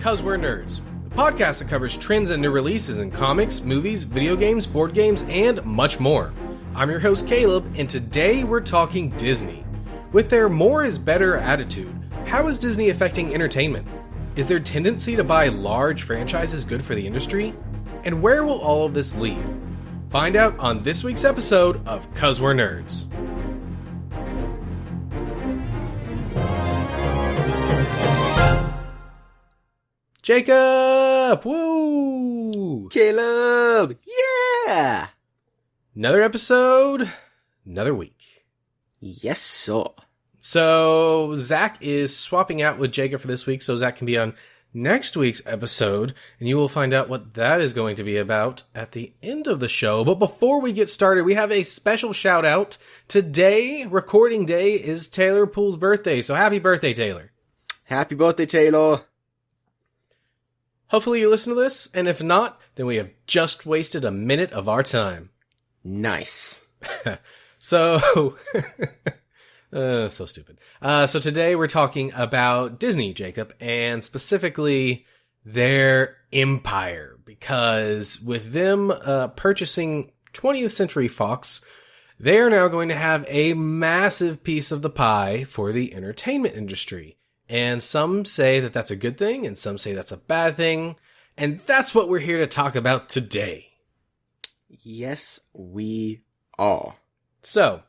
'Cause We're Nerds, the podcast that covers trends and new releases in comics, movies, video games, board games, and much more. I'm your host Caleb, and today we're talking Disney. With their more is better attitude, how is Disney affecting entertainment? Is their tendency to buy large franchises good for the industry? And where will all of this lead? Find out on this week's episode of 'Cause We're Nerds. Jacob! Woo! Caleb! Yeah! Another episode, another week. Yes, sir. So, Zach is swapping out with Jacob for this week, so Zach can be on next week's episode, and you will find out what that is going to be about at the end of the show. But before we get started, we have a special shout out. Today, recording day, is Taylor Poole's birthday, so happy birthday, Taylor. Happy birthday, Taylor. Hopefully you listen to this, and if not, then we have just wasted a minute of our time. Nice. So, so stupid. So today we're talking about Disney, Jacob, and specifically their empire, because with them purchasing 20th Century Fox, they are now going to have a massive piece of the pie for the entertainment industry. And some say that that's a good thing, and some say that's a bad thing. And that's what we're here to talk about today. Yes, we are. So,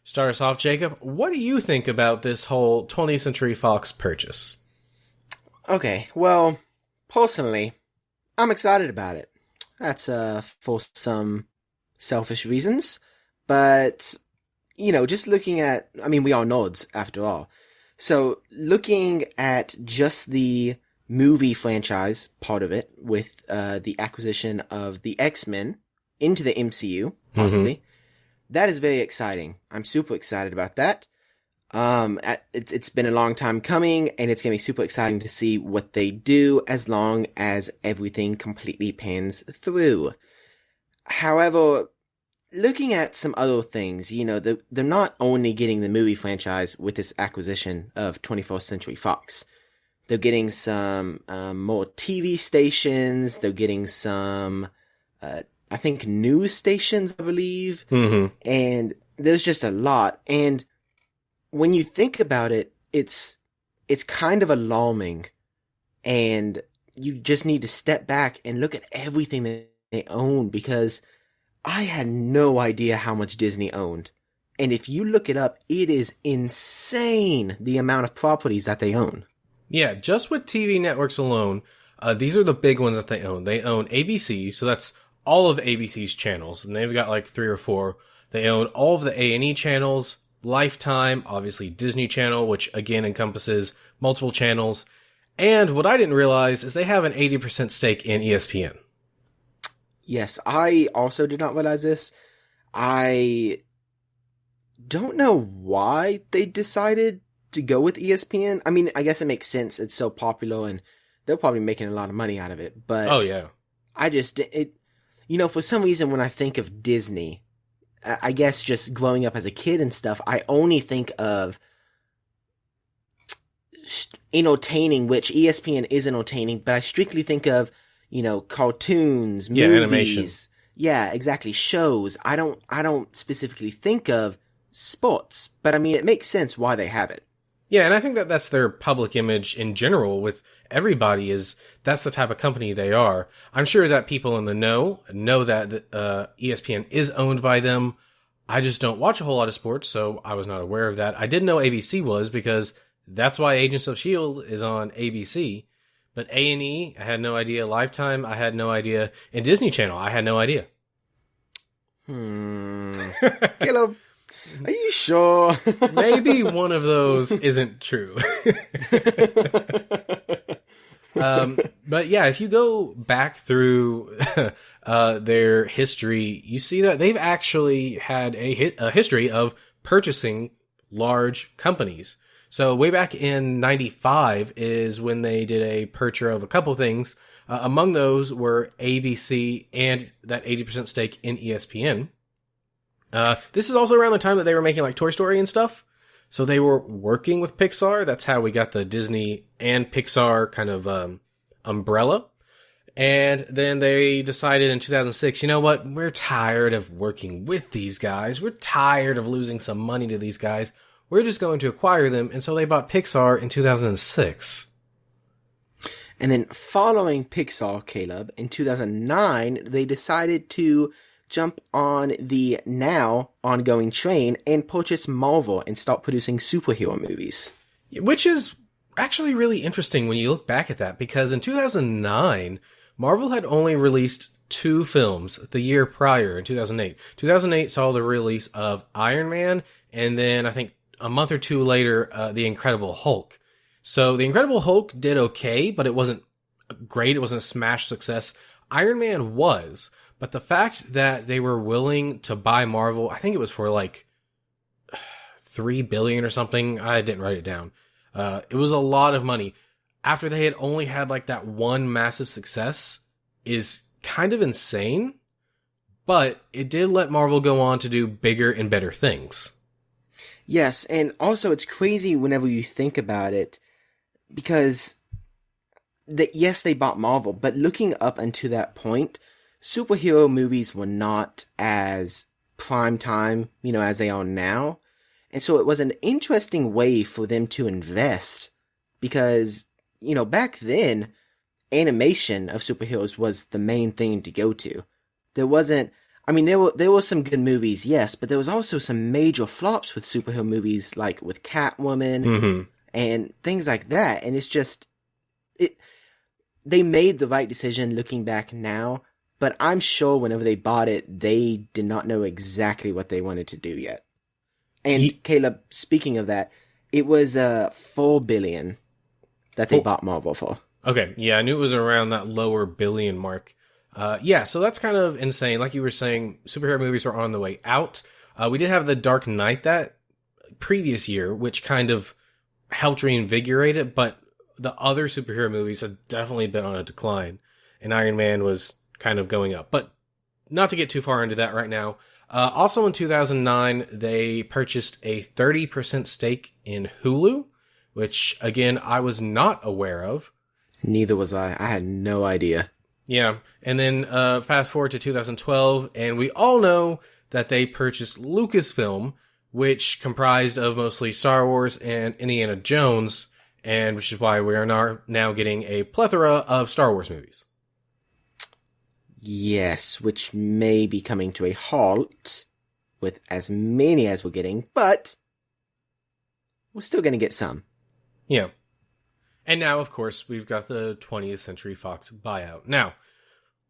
start us off, Jacob. What do you think about this whole 20th Century Fox purchase? Okay, well, personally, I'm excited about it. That's for some selfish reasons. But, you know, just looking at, we are nerds after all. So, looking at just the movie franchise part of it, with the acquisition of the X-Men into the MCU, possibly, that is very exciting. I'm super excited about that. It's been a long time coming, and it's going to be super exciting to see what they do as long as everything completely pans through. However, looking at some other things, you know, they're not only getting the movie franchise with this acquisition of 21st Century Fox. They're getting some more TV stations. They're getting some, I think, news stations, I believe. And there's just a lot. And when you think about it, it's kind of alarming. And you just need to step back and look at everything that they own, because I had no idea how much Disney owned. And if you look it up, it is insane the amount of properties that they own. Yeah, just with TV networks alone, these are the big ones that they own. They own ABC, so that's all of ABC's channels, and they've got like 3 or 4. They own all of the A&E channels, Lifetime, obviously Disney Channel, which again encompasses multiple channels. And what I didn't realize is they have an 80% stake in ESPN. Yes, I also did not realize this. I don't know why they decided to go with ESPN. I guess it makes sense. It's so popular, and they're probably making a lot of money out of it. But oh yeah, for some reason when I think of Disney, I guess just growing up as a kid and stuff, I only think of entertaining, which ESPN is entertaining, but I strictly think of, cartoons, movies. Animation. Yeah, exactly. Shows. I don't specifically think of sports, but it makes sense why they have it. Yeah, and I think that that's their public image in general with everybody, is that's the type of company they are. I'm sure that people in the know that ESPN is owned by them. I just don't watch a whole lot of sports, so I was not aware of that. I did know ABC was, because that's why Agents of S.H.I.E.L.D. is on ABC. But A&E, I had no idea. Lifetime, I had no idea. And Disney Channel, I had no idea. Caleb, are you sure? Maybe one of those isn't true. But yeah, if you go back through their history, you see that they've actually had a history of purchasing large companies. So way back in 95 is when they did a purchase of a couple things. Among those were ABC and that 80% stake in ESPN. This is also around the time that they were making like Toy Story and stuff. So they were working with Pixar. That's how we got the Disney and Pixar kind of umbrella. And then they decided in 2006, you know what? We're tired of working with these guys. We're tired of losing some money to these guys. We're just going to acquire them. And so they bought Pixar in 2006. And then following Pixar, Caleb, in 2009, they decided to jump on the now ongoing train and purchase Marvel and start producing superhero movies. Which is actually really interesting when you look back at that, because in 2009, Marvel had only released 2 films the year prior in 2008. 2008 saw the release of Iron Man, and then I think a month or 2 later, The Incredible Hulk. So The Incredible Hulk did okay, but it wasn't great. It wasn't a smash success. Iron Man was, but the fact that they were willing to buy Marvel, I think it was for like $3 billion or something. I didn't write it down. It was a lot of money. After they had only had like that one massive success is kind of insane, but it did let Marvel go on to do bigger and better things. Yes, and also it's crazy whenever you think about it, because yes, they bought Marvel, but looking up until that point, superhero movies were not as prime time, as they are now. And so it was an interesting way for them to invest, because back then, animation of superheroes was the main thing to go to. There wasn't, there were some good movies, yes, but there was also some major flops with superhero movies, like with Catwoman and things like that. And it's just, they made the right decision looking back now, but I'm sure whenever they bought it, they did not know exactly what they wanted to do yet. And Caleb, speaking of that, it was $4 billion that they bought Marvel for. Okay, yeah, I knew it was around that lower billion mark. Yeah, so that's kind of insane. Like you were saying, superhero movies are on the way out. We did have The Dark Knight that previous year, which kind of helped reinvigorate it, but the other superhero movies have definitely been on a decline, and Iron Man was kind of going up. But not to get too far into that right now. Also in 2009, they purchased a 30% stake in Hulu, which, again, I was not aware of. Neither was I. I had no idea. Yeah, and then fast forward to 2012, and we all know that they purchased Lucasfilm, which comprised of mostly Star Wars and Indiana Jones, and which is why we are now getting a plethora of Star Wars movies. Yes, which may be coming to a halt with as many as we're getting, but we're still going to get some. Yeah. And now, of course, we've got the 20th Century Fox buyout. Now,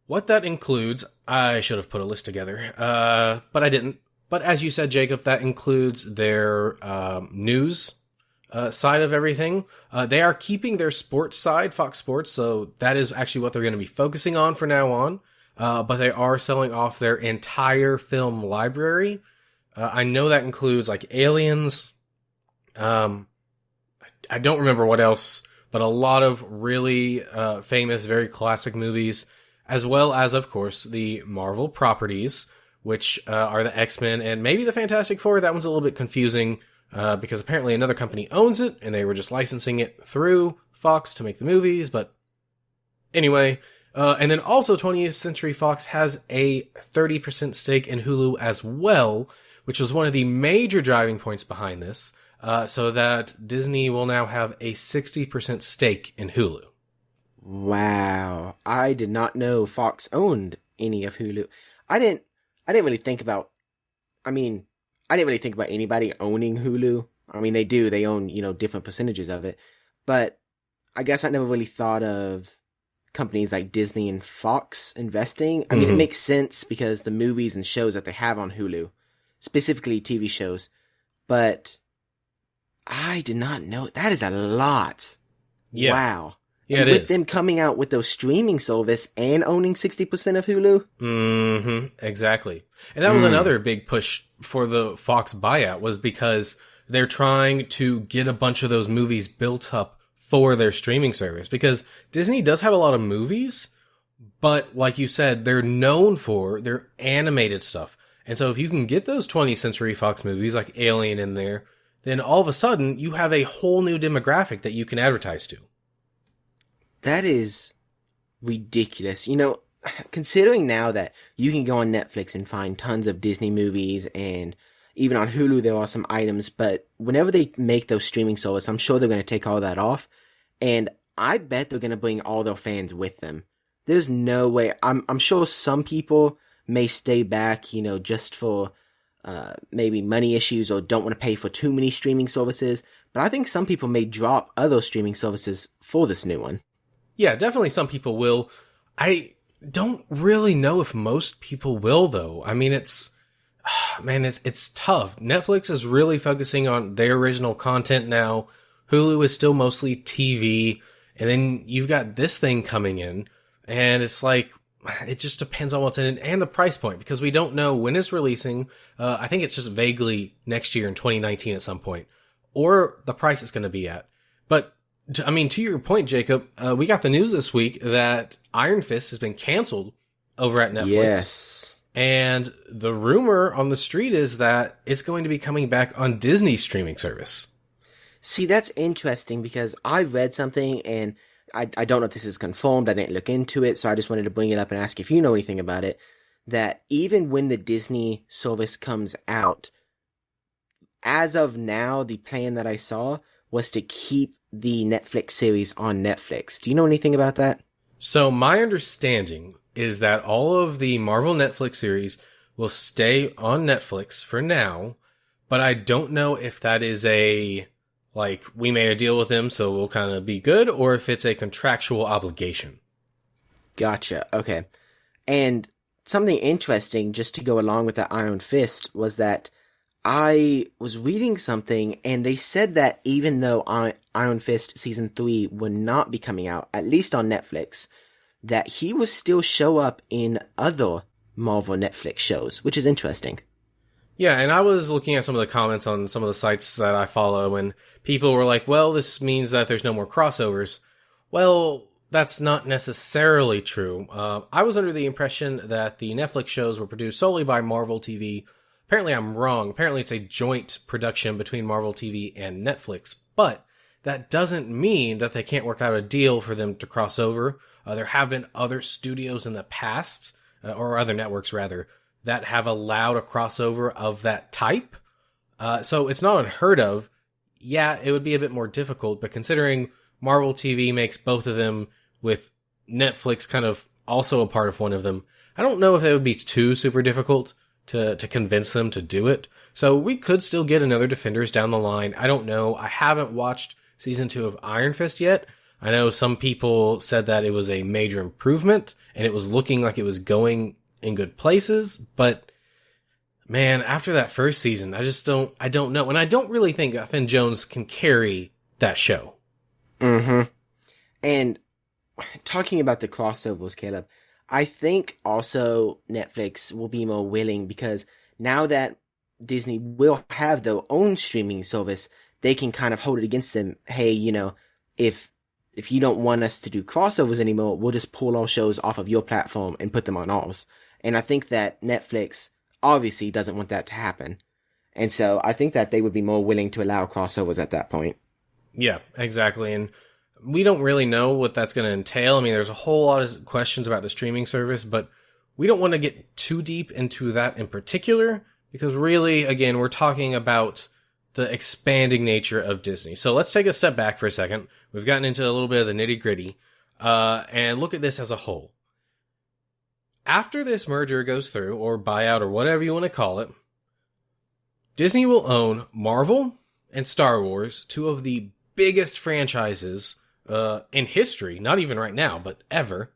what that includes, I should have put a list together, but I didn't. But as you said, Jacob, that includes their news side of everything. They are keeping their sports side, Fox Sports, so that is actually what they're going to be focusing on from now on. But they are selling off their entire film library. I know that includes like Aliens. I don't remember what else, but a lot of really famous, very classic movies, as well as, of course, the Marvel properties, which are the X-Men and maybe the Fantastic Four. That one's a little bit confusing because apparently another company owns it, and they were just licensing it through Fox to make the movies. But anyway, and then also 20th Century Fox has a 30% stake in Hulu as well, which was one of the major driving points behind this. So that Disney will now have a 60% stake in Hulu. Wow. I did not know Fox owned any of Hulu. I didn't really think about, I didn't really think about anybody owning Hulu. They do, they own, different percentages of it. But I guess I never really thought of companies like Disney and Fox investing. It makes sense because the movies and shows that they have on Hulu, specifically TV shows. But I did not know. That is a lot. Yeah. Wow. Yeah, and it with is. them coming out with those streaming service and owning 60% of Hulu. Mm-hmm. Exactly. And that was another big push for the Fox buyout, was because they're trying to get a bunch of those movies built up for their streaming service. Because Disney does have a lot of movies, but like you said, they're known for their animated stuff. And so if you can get those 20th Century Fox movies like Alien in there, then all of a sudden you have a whole new demographic that you can advertise to. That is ridiculous. You know, considering now that you can go on Netflix and find tons of Disney movies, and even on Hulu there are some items, but whenever they make those streaming services, I'm sure they're going to take all that off, and I bet they're going to bring all their fans with them. There's no way. I'm sure some people may stay back, you know, just for maybe money issues or don't want to pay for too many streaming services, but I think some people may drop other streaming services for this new one. Yeah, definitely some people will. I don't really know if most people will, though. I mean, it's tough. Netflix is really focusing on their original content now. Hulu is still mostly TV. And then you've got this thing coming in. And it's like, it just depends on what's in it and the price point, because we don't know when it's releasing. I think it's just vaguely next year in 2019 at some point, or the price it's going to be at. But to your point, Jacob, we got the news this week that Iron Fist has been canceled over at Netflix. Yes. And the rumor on the street is that it's going to be coming back on Disney's streaming service. See, that's interesting because I read something, and I don't know if this is confirmed. I didn't look into it, so I just wanted to bring it up and ask if you know anything about it. That even when the Disney service comes out, as of now, the plan that I saw was to keep the Netflix series on Netflix. Do you know anything about that? So my understanding is that all of the Marvel Netflix series will stay on Netflix for now, but I don't know if that is we made a deal with them, so we'll kind of be good, or if it's a contractual obligation. Gotcha. Okay. And something interesting, just to go along with that Iron Fist, was that I was reading something, and they said that even though Iron Fist Season 3 would not be coming out, at least on Netflix, that he will still show up in other Marvel Netflix shows, which is interesting. Yeah, and I was looking at some of the comments on some of the sites that I follow, and people were like, well, this means that there's no more crossovers. Well, that's not necessarily true. I was under the impression that the Netflix shows were produced solely by Marvel TV. Apparently I'm wrong. Apparently it's a joint production between Marvel TV and Netflix, but that doesn't mean that they can't work out a deal for them to cross over. There have been other studios in the past, or other networks rather, that have allowed a crossover of that type. So it's not unheard of. Yeah, it would be a bit more difficult, but considering Marvel TV makes both of them with Netflix kind of also a part of one of them, I don't know if it would be too super difficult to convince them to do it. So we could still get another Defenders down the line. I don't know. I haven't watched season 2 of Iron Fist yet. I know some people said that it was a major improvement and it was looking like it was going in good places, but man, after that first season, I don't know. And I don't really think that Finn Jones can carry that show. Mm-hmm. And talking about the crossovers, Caleb, I think also Netflix will be more willing, because now that Disney will have their own streaming service, they can kind of hold it against them. Hey, you know, if you don't want us to do crossovers anymore, we'll just pull our shows off of your platform and put them on ours. And I think that Netflix obviously doesn't want that to happen. And so I think that they would be more willing to allow crossovers at that point. Yeah, exactly. And we don't really know what that's going to entail. I mean, there's a whole lot of questions about the streaming service, but we don't want to get too deep into that in particular, because really, again, we're talking about the expanding nature of Disney. So let's take a step back for a second. We've gotten into a little bit of the nitty gritty, and look at this as a whole. After this merger goes through, or buyout, or whatever you want to call it, Disney will own Marvel and Star Wars, two of the biggest franchises in history, not even right now, but ever.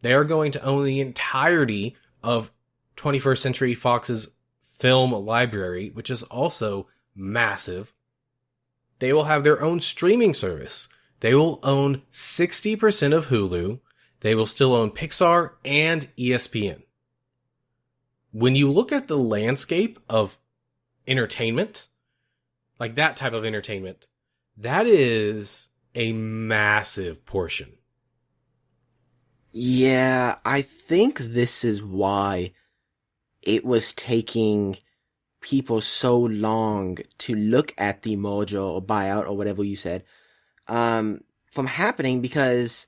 They are going to own the entirety of 21st Century Fox's film library, which is also massive. They will have their own streaming service. They will own 60% of Hulu. They will still own Pixar and ESPN. When you look at the landscape of entertainment, like that type of entertainment, that is a massive portion. Yeah, I think this is why it was taking people so long to look at the merger or buyout or whatever you said, from happening, because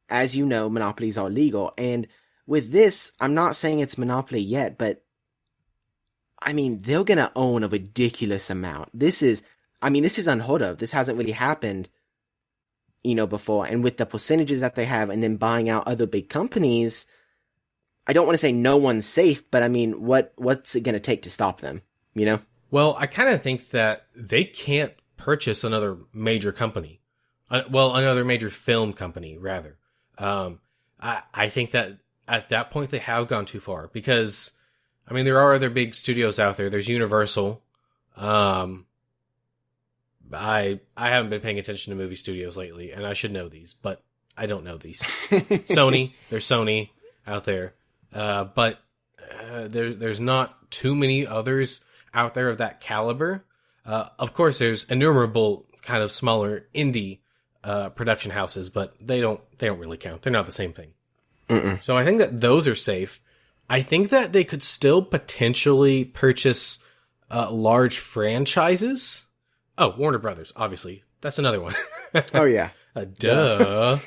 as you know, monopolies are legal. And with this, I'm not saying it's monopoly yet, but I mean, they're gonna own a ridiculous amount. This is unheard of. This hasn't really happened, before. And with the percentages that they have and then buying out other big companies, I don't want to say no one's safe, but I mean, what's it gonna take to stop them, Well, I kind of think that they can't purchase another major company. Another major film company, rather. I think that at that point they have gone too far because, I mean, there are other big studios out there. There's Universal. I haven't been paying attention to movie studios lately, and I should know these, but I don't know these. Sony, there's Sony out there, but there's not too many others out there of that caliber. Of course, there's innumerable kind of smaller indie production houses, but they don't really count. They're not the same thing. Mm-mm. So I think that those are safe. I think that they could still potentially purchase large franchises. Oh, Warner Brothers, obviously. That's another one. Oh, yeah. Duh.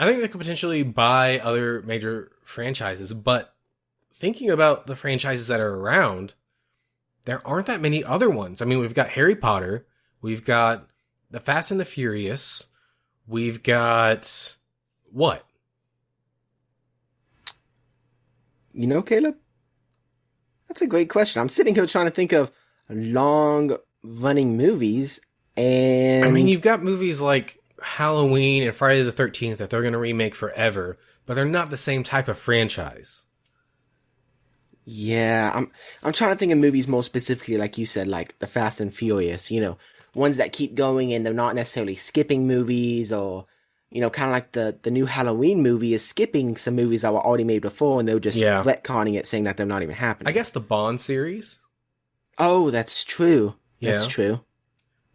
I think they could potentially buy other major franchises, but thinking about the franchises that are around, there aren't that many other ones. I mean, we've got Harry Potter, we've got The Fast and the Furious, we've got what? Caleb? That's a great question. I'm sitting here trying to think of long-running movies, and I mean, you've got movies like Halloween and Friday the 13th that they're going to remake forever, but they're not the same type of franchise. Yeah, I'm trying to think of movies more specifically, like you said, like The Fast and Furious, ones that keep going and they're not necessarily skipping movies, or, kind of like the new Halloween movie is skipping some movies that were already made before, and they're just retconning it, saying that they're not even happening. I guess the Bond series. Oh, that's true. That's true.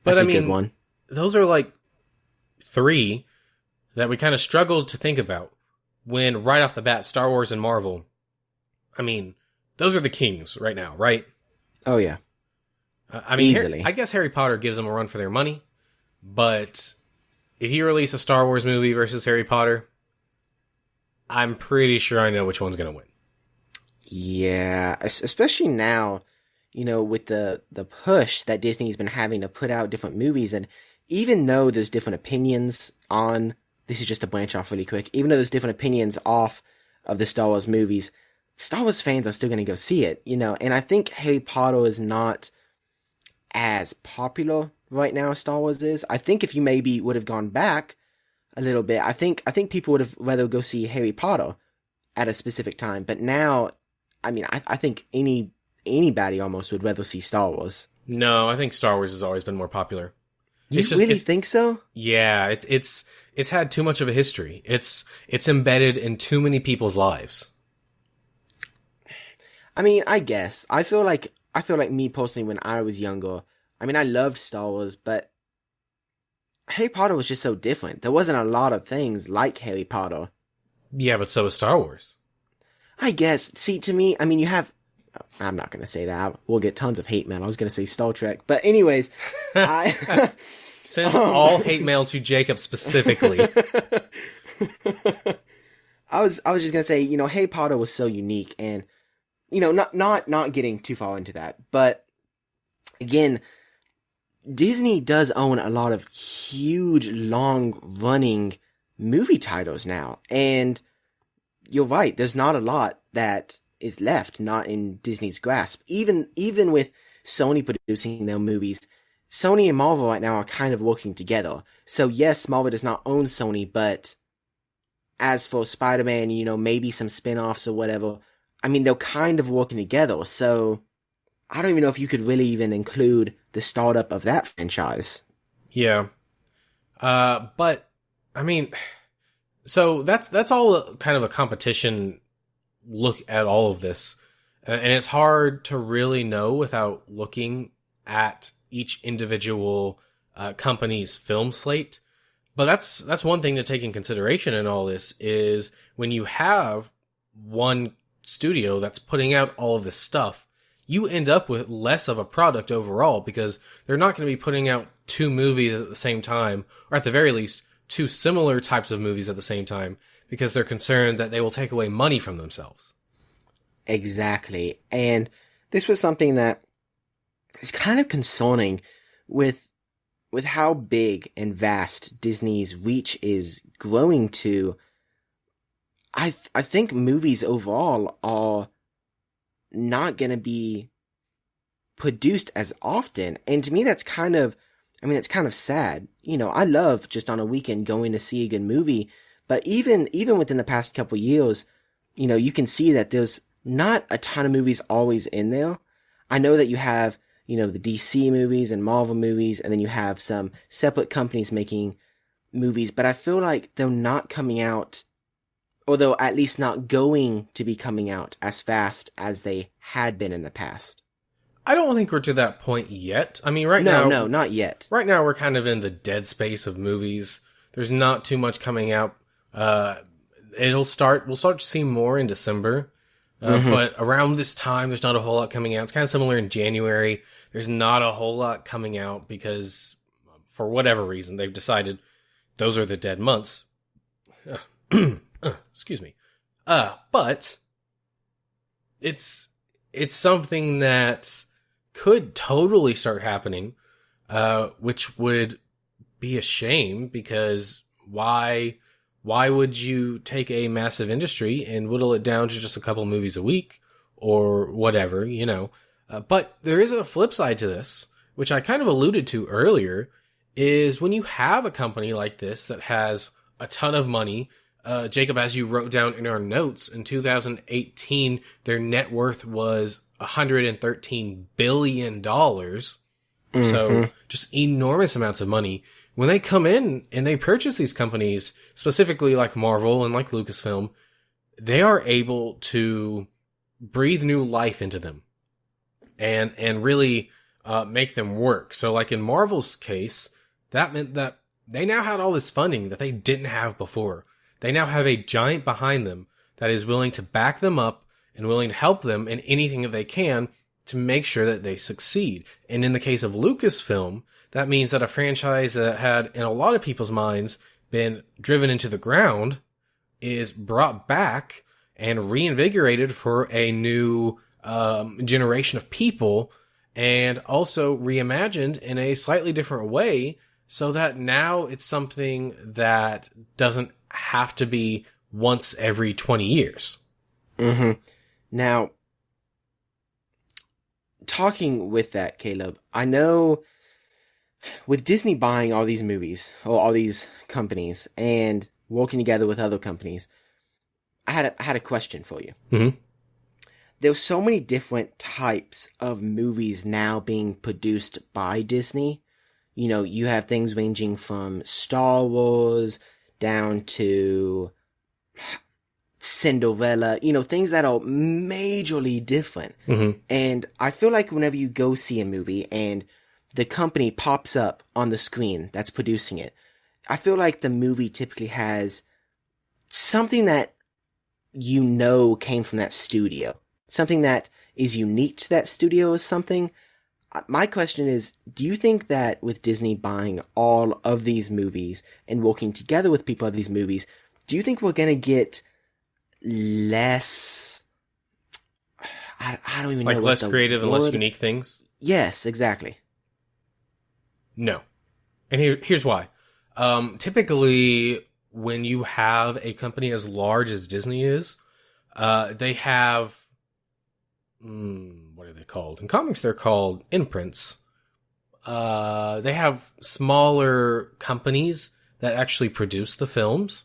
That's a good one. Those are like three that we kind of struggled to think about when right off the bat, Star Wars and Marvel, I mean, those are the kings right now, right? Oh, yeah. I mean, easily. I guess Harry Potter gives them a run for their money, but if you release a Star Wars movie versus Harry Potter, I'm pretty sure I know which one's going to win. Yeah, especially now, with the push that Disney's been having to put out different movies, and even though there's different opinions on, this is just to branch off really quick, even though there's different opinions off of the Star Wars movies, Star Wars fans are still going to go see it, and I think Harry Potter is not as popular right now as Star Wars is. I think if you maybe would have gone back a little bit, I think people would have rather go see Harry Potter at a specific time, but now, I mean, I think anybody almost would rather see Star Wars. No, I think Star Wars has always been more popular. You really think so? Yeah, it's had too much of a history. It's embedded in too many people's lives. I mean, I guess. I feel like me personally, when I was younger, I mean, I loved Star Wars, but Harry Potter was just so different. There wasn't a lot of things like Harry Potter. Yeah, but so is Star Wars. I guess. See, to me, I mean, I'm not going to say that. We'll get tons of hate mail. I was going to say Star Trek. But anyways, Send all hate mail to Jacob specifically. I was just going to say, Harry Potter was so unique, and, not getting too far into that. But, again, Disney does own a lot of huge, long-running movie titles now. And you're right, there's not a lot that is left not in Disney's grasp. Even with Sony producing their movies, Sony and Marvel right now are kind of working together. So yes, Marvel does not own Sony, but as for Spider-Man, maybe some spin-offs or whatever, I mean, they're kind of working together. So I don't even know if you could really even include the startup of that franchise. Yeah. But I mean, so that's all kind of a competition look at all of this. And it's hard to really know without looking at each individual company's film slate. But that's one thing to take in consideration in all this is when you have one studio that's putting out all of this stuff, you end up with less of a product overall because they're not going to be putting out two movies at the same time, or at the very least, two similar types of movies at the same time because they're concerned that they will take away money from themselves. Exactly. And this was something that is kind of concerning with how big and vast Disney's reach is growing to. I think movies overall are not going to be produced as often. And to me, that's kind of sad. You know, I love just on a weekend going to see a good movie, but even within the past couple years, you know, you can see that there's not a ton of movies always in there. I know that you have, you know, the DC movies and Marvel movies, and then you have some separate companies making movies, but I feel like they're not coming out, or they're at least not going to be coming out as fast as they had been in the past. I don't think we're to that point yet. I mean, now... No, not yet. Right now, we're kind of in the dead space of movies. There's not too much coming out. We'll start to see more in December. But around this time, there's not a whole lot coming out. It's kind of similar in January. There's not a whole lot coming out because, for whatever reason, they've decided those are the dead months. Excuse me. But it's something that could totally start happening, which would be a shame because why would you take a massive industry and whittle it down to just a couple movies a week or whatever, you know? But there is a flip side to this, which I kind of alluded to earlier, is when you have a company like this that has a ton of money. Jacob, as you wrote down in our notes, in 2018, their net worth was $113 billion. So just enormous amounts of money. When they come in and they purchase these companies, specifically like Marvel and like Lucasfilm, they are able to breathe new life into them and really make them work. So like in Marvel's case, that meant that they now had all this funding that they didn't have before. They now have a giant behind them that is willing to back them up and willing to help them in anything that they can to make sure that they succeed. And in the case of Lucasfilm, that means that a franchise that had, in a lot of people's minds, been driven into the ground is brought back and reinvigorated for a new generation of people, and also reimagined in a slightly different way so that now it's something that doesn't have to be once every 20 years. Now, talking with that, Caleb, I know with Disney buying all these movies, or all these companies, and working together with other companies, I had a question for you. There's so many different types of movies now being produced by Disney. You know, you have things ranging from Star Wars down to Cinderella, you know, things that are majorly different. And I feel like whenever you go see a movie and the company pops up on the screen that's producing it, I feel like the movie typically has something that you know came from that studio. Something that is unique to that studio or something. My question is, do you think that with Disney buying all of these movies and working together with people of these movies, do you think we're going to get less... I don't even know. Like less creative and less unique things? Yes, exactly. No. And here's why. Typically, when you have a company as large as Disney is, they have... what are they called? In comics, they're called imprints. They have smaller companies that actually produce the films.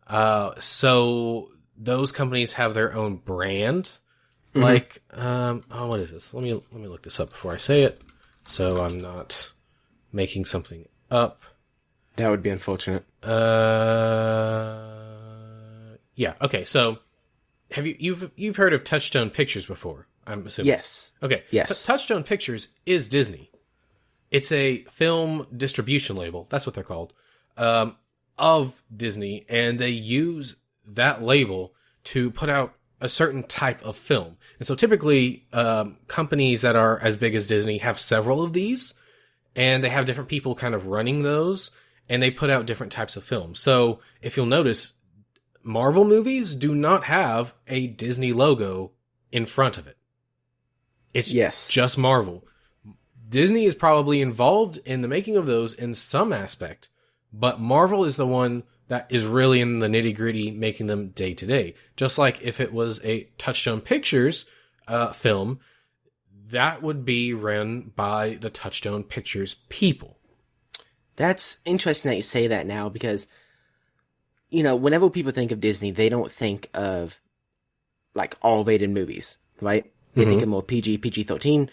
So those companies have their own brand. Like, what is this? Let me look this up before I say it, so I'm not making something up. That would be unfortunate. Yeah. Okay. So, you've heard of Touchstone Pictures before? I'm assuming. Yes. Okay. Yes. Touchstone Pictures is Disney. It's a film distribution label. That's what they're called. Of Disney, and they use that label to put out a certain type of film. And so typically, companies that are as big as Disney have several of these, and they have different people kind of running those. and they put out different types of films. So if you'll notice, Marvel movies do not have a Disney logo in front of it. It's just Marvel. Disney is probably involved in the making of those in some aspect, but Marvel is the one that is really in the nitty-gritty making them day to day. Just like if it was a Touchstone Pictures film, that would be run by the Touchstone Pictures people. That's interesting that you say that now, because, you know, whenever people think of Disney, they don't think of, like, R-rated movies, right? They think of more PG-13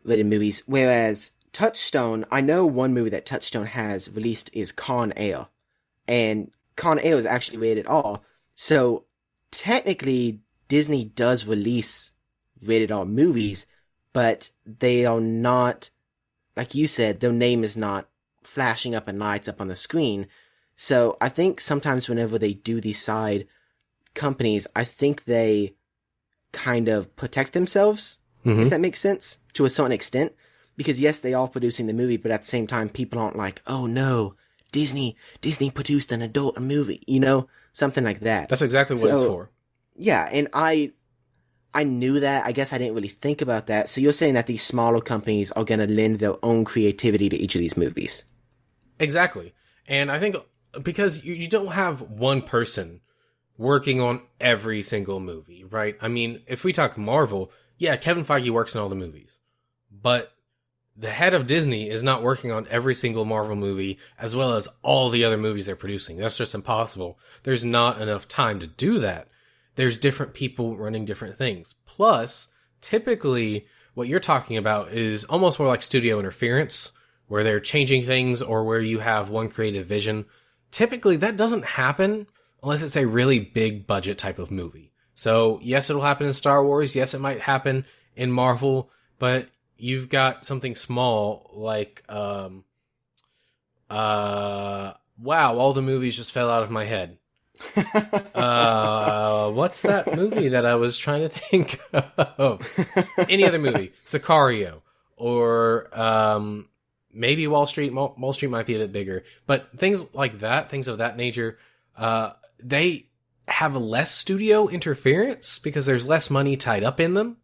rated movies, whereas Touchstone, I know one movie that Touchstone has released is Con Air, and Con Air is actually rated R, so technically Disney does release rated R movies, but they are not, like you said, their name is not flashing up in lights up on the screen. So I think sometimes whenever they do these side companies, I think they kind of protect themselves, if that makes sense, to a certain extent. Because yes, they are producing the movie, but at the same time, people aren't like, oh no, Disney produced an adult movie, you know? Something like that. That's exactly what it's for. Yeah, and I knew that. I guess I didn't really think about that. So you're saying that these smaller companies are going to lend their own creativity to each of these movies. Exactly. And I think because you don't have one person working on every single movie, right? I mean, if we talk Marvel, yeah, Kevin Feige works on all the movies. But the head of Disney is not working on every single Marvel movie as well as all the other movies they're producing. That's just impossible. There's not enough time to do that. There's different people running different things. Plus, typically, what you're talking about is almost more like studio interference, where they're changing things or where you have one creative vision. Typically, that doesn't happen unless it's a really big budget type of movie. So, yes, it'll happen in Star Wars. Yes, it might happen in Marvel, but you've got something small like, wow, all the movies just fell out of my head. What's that movie that I was trying to think of? Any other movie. Sicario. Or, maybe Wall Street. Wall Street might be a bit bigger. But things like that, things of that nature, they have less studio interference because there's less money tied up in them.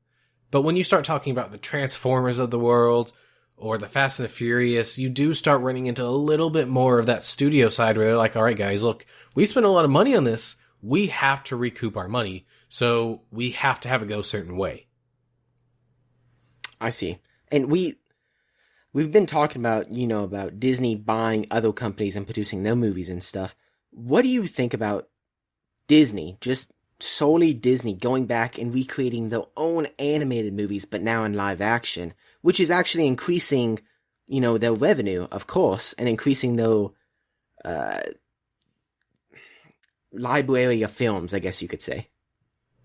But when you start talking about the Transformers of the world or the Fast and the Furious, you do start running into a little bit more of that studio side where they're like, all right, guys, look, we spent a lot of money on this. We have to recoup our money. So we have to have it go a certain way. I see. And we've been talking about, you know, about Disney buying other companies and producing their movies and stuff. What do you think about Disney, just solely Disney, going back and recreating their own animated movies, but now in live action, which is actually increasing, you know, their revenue, of course, and increasing their library of films, I guess you could say.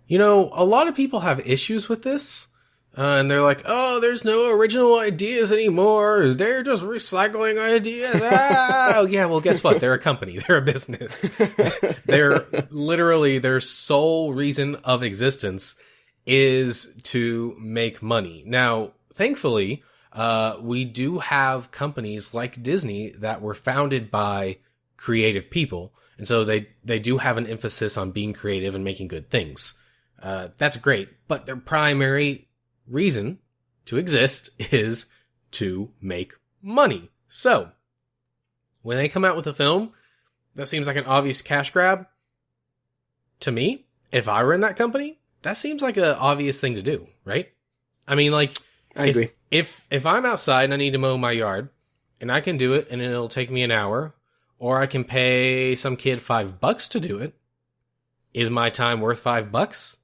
You know, a lot of people have issues with this. And they're like, oh, there's no original ideas anymore. They're just recycling ideas. Oh, yeah, well, guess what? They're a company. They're a business. They're literally, their sole reason of existence is to make money. Now, thankfully, we do have companies like Disney that were founded by creative people. And so they do have an emphasis on being creative and making good things. That's great. But their primary reason to exist is to make money. So, when they come out with a film that seems like an obvious cash grab, to me, if I were in that company, that seems like an obvious thing to do, right? I mean, like, I agree. If I'm outside and I need to mow my yard, and I can do it, and it'll take me an hour, or I can pay some kid $5 to do it, is my time worth $5?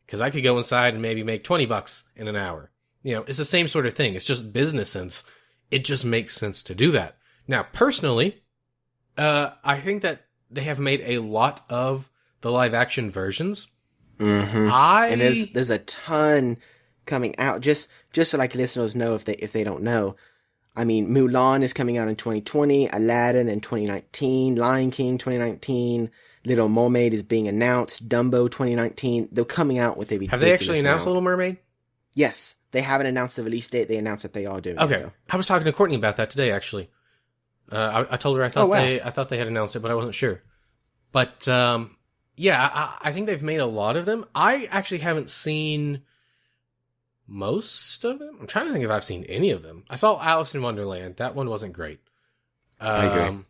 Because I could go inside and maybe make $20 in an hour. You know, it's the same sort of thing. It's just business sense. It just makes sense to do that. Now, personally, I think that they have made a lot of the live action versions. Mm-hmm. And there's a ton coming out. Just so like listeners know if they don't know. I mean, Mulan is coming out in 2020, Aladdin in 2019, Lion King 2019. Little Mermaid is being announced. Dumbo 2019. They're coming out with a ridiculous Have they actually announced now. Little Mermaid? Yes. They haven't announced the release date. They announced that they are doing it, Okay. though. I was talking to Courtney about that today, actually. I told her I thought I thought they had announced it, but I wasn't sure. But yeah, I think they've made a lot of them. I actually haven't seen most of them. I'm trying to think if I've seen any of them. I saw Alice in Wonderland. That one wasn't great. I agree.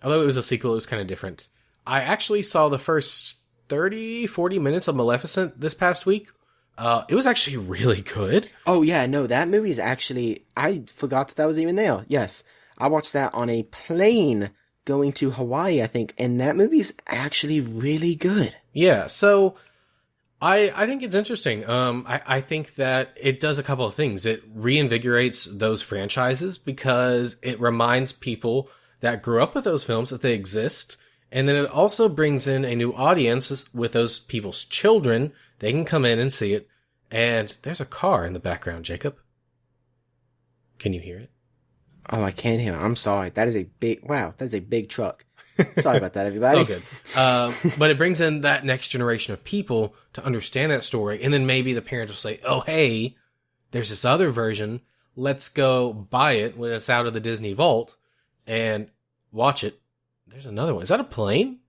Although it was a sequel, it was kind of different. I actually saw the first 30, 40 minutes of Maleficent this past week. It was actually really good. Oh, yeah, no, that movie's actually... I forgot that was even there. Yes, I watched that on a plane going to Hawaii, I think, and that movie's actually really good. Yeah, so I think it's interesting. I think that it does a couple of things. It reinvigorates those franchises because it reminds people that grew up with those films that they exist, and then it also brings in a new audience with those people's children. They can come in and see it, and there's a car in the background, Jacob. Can you hear it? Oh, I can't hear it. I'm sorry. That is a big truck. Sorry about that, everybody. It's all good. But it brings in that next generation of people to understand that story, and then maybe the parents will say, oh, hey, there's this other version. Let's go buy it when it's out of the Disney vault and watch it. There's another one. Is that a plane?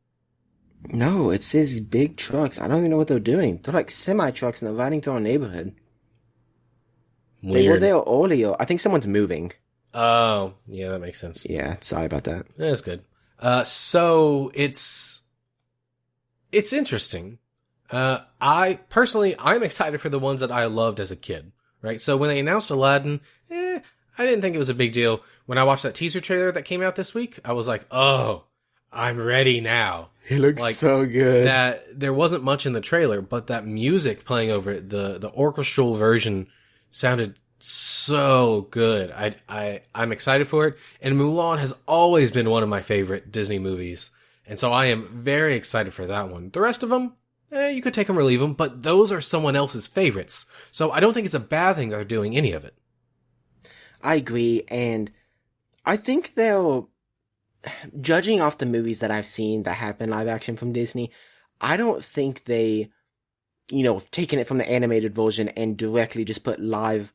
No, it says big trucks. I don't even know what they're doing. They're like semi-trucks and they're riding through our neighborhood. Weird. They were there earlier. I think someone's moving. Oh, yeah, that makes sense. Yeah, sorry about that. That's good. So it's interesting. I'm excited for the ones that I loved as a kid, right? So when they announced Aladdin, I didn't think it was a big deal. When I watched that teaser trailer that came out this week, I was like, oh, I'm ready now. He looks so good. That there wasn't much in the trailer, but that music playing over it, the orchestral version sounded so good. I'm excited for it. And Mulan has always been one of my favorite Disney movies. And so I am very excited for that one. The rest of them, you could take them or leave them, but those are someone else's favorites. So I don't think it's a bad thing that they're doing any of it. I agree. And I think they'll, judging off the movies that I've seen that have been live action from Disney, I don't think they, taken it from the animated version and directly just put live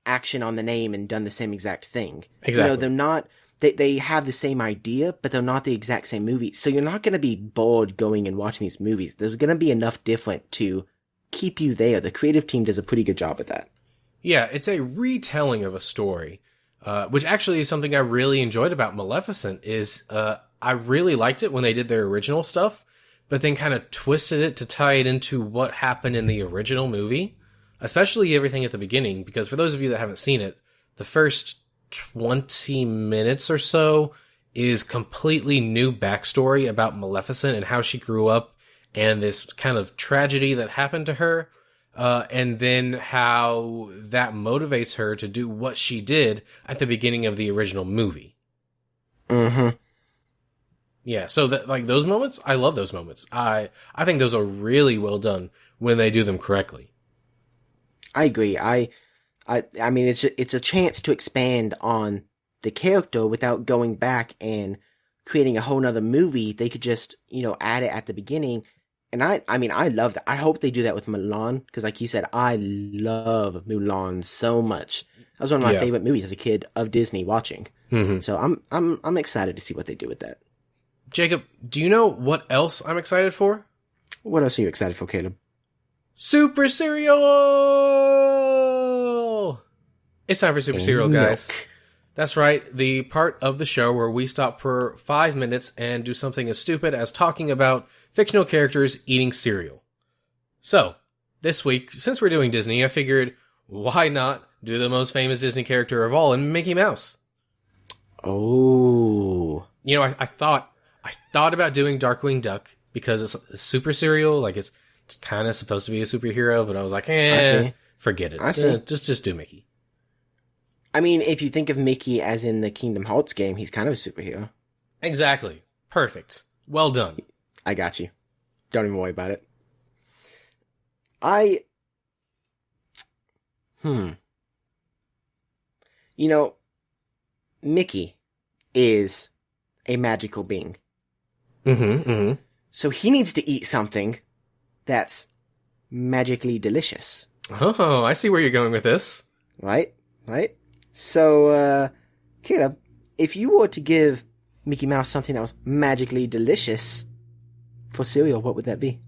action on the name and done the same exact thing. Exactly. They're not, they have the same idea, but they're not the exact same movie. So you're not going to be bored going and watching these movies. There's going to be enough different to keep you there. The creative team does a pretty good job at that. Yeah, it's a retelling of a story, which actually is something I really enjoyed about Maleficent is I really liked it when they did their original stuff, but then kind of twisted it to tie it into what happened in the original movie. Especially everything at the beginning, because for those of you that haven't seen it, the first 20 minutes or so is completely new backstory about Maleficent and how she grew up and this kind of tragedy that happened to her, and then how that motivates her to do what she did at the beginning of the original movie. Mm-hmm. Yeah, so those moments, I love those moments. I think those are really well done when they do them correctly. I agree. I mean, it's a chance to expand on the character without going back and creating a whole nother movie. They could just, add it at the beginning. And I mean, I love that. I hope they do that with Mulan, because like you said, I love Mulan so much. That was one of my favorite movies as a kid of Disney watching. Mm-hmm. So I'm excited to see what they do with that. Jacob, do you know what else I'm excited for? What else are you excited for, Caleb? Super Cereal! It's time for Super Cereal, guys. Milk. That's right, the part of the show where we stop for 5 minutes and do something as stupid as talking about fictional characters eating cereal. So, this week, since we're doing Disney, I figured, why not do the most famous Disney character of all in Mickey Mouse? Oh. I thought about doing Darkwing Duck because it's a super cereal, like it's kind of supposed to be a superhero, but I was like, forget it. I see. Just do Mickey. I mean, if you think of Mickey as in the Kingdom Hearts game, he's kind of a superhero. Exactly. Perfect. Well done. I got you. Don't even worry about it. Mickey is a magical being. Mm-hmm, mm-hmm. So he needs to eat something that's magically delicious. Oh, I see where you're going with this. Right? So, Caleb, if you were to give Mickey Mouse something that was magically delicious for cereal, what would that be?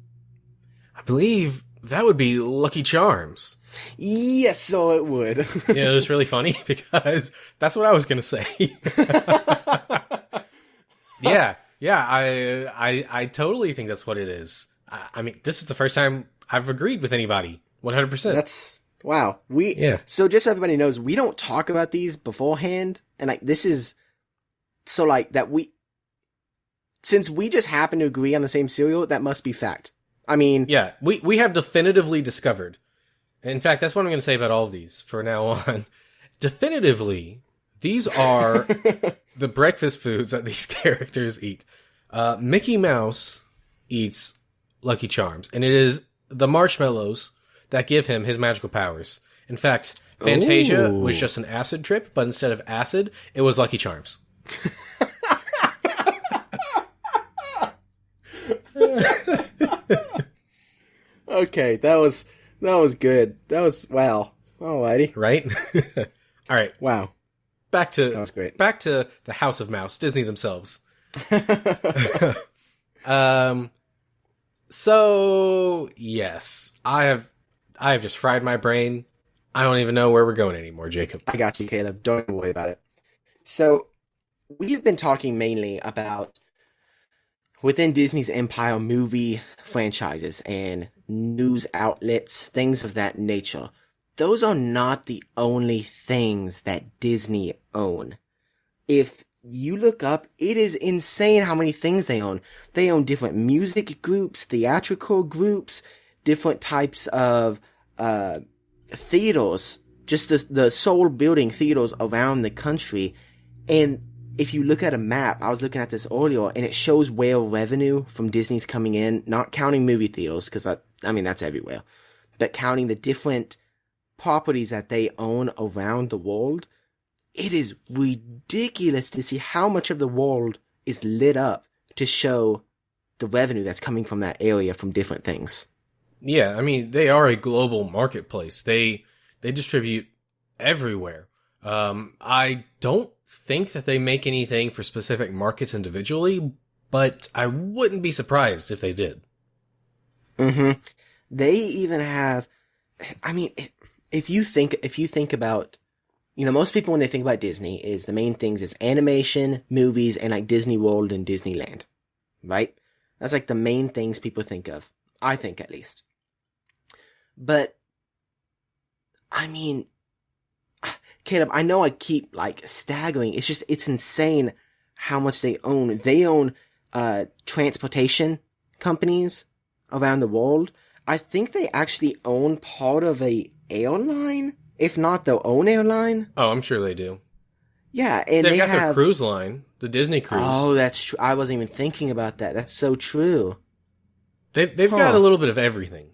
I believe that would be Lucky Charms. Yes, so it would. Yeah, it was really funny because that's what I was going to say. Yeah, I totally think that's what it is. I mean, this is the first time I've agreed with anybody. 100%. That's wow. Yeah. So just so everybody knows, we don't talk about these beforehand, and like this is so like that since we just happen to agree on the same cereal, that must be fact. I mean, yeah, we have definitively discovered. In fact, that's what I'm going to say about all of these for now on. Definitively, these are the breakfast foods that these characters eat. Mickey Mouse eats Lucky Charms, and it is the marshmallows that give him his magical powers. In fact, Fantasia was just an acid trip, but instead of acid, it was Lucky Charms. Okay, that was good. That was wow. Alrighty. Right? All right. Wow. That was great. Back to the House of Mouse, Disney themselves. So yes, I have just fried my brain. I don't even know where we're going anymore, Jacob. I got you, Caleb. Don't worry about it. So we've been talking mainly about within Disney's empire movie franchises and news outlets, things of that nature. Those are not the only things that Disney own. If you look up, it is insane how many things they own. They own different music groups, theatrical groups, different types of theaters, just the soul building theaters around the country. And if you look at a map, I was looking at this earlier, and it shows where revenue from Disney's coming in, not counting movie theaters, because I mean, that's everywhere, but counting the different properties that they own around the world. It is ridiculous to see how much of the world is lit up to show the revenue that's coming from that area from different things. Yeah, I mean, they are a global marketplace. They distribute everywhere. I don't think that they make anything for specific markets individually, but I wouldn't be surprised if they did. Mm-hmm. They even have, I mean, if you think about, you know, most people when they think about Disney is the main things is animation, movies, and like Disney World and Disneyland, right? That's like the main things people think of. I think at least. But, I mean, Caleb, I know I keep like staggering. It's insane how much they own. They own, transportation companies around the world. I think they actually own part of a airline, if not their own airline. Oh, I'm sure they do. Yeah, and They've got their cruise line, the Disney cruise. Oh, that's true. I wasn't even thinking about that. That's so true. They've got a little bit of everything.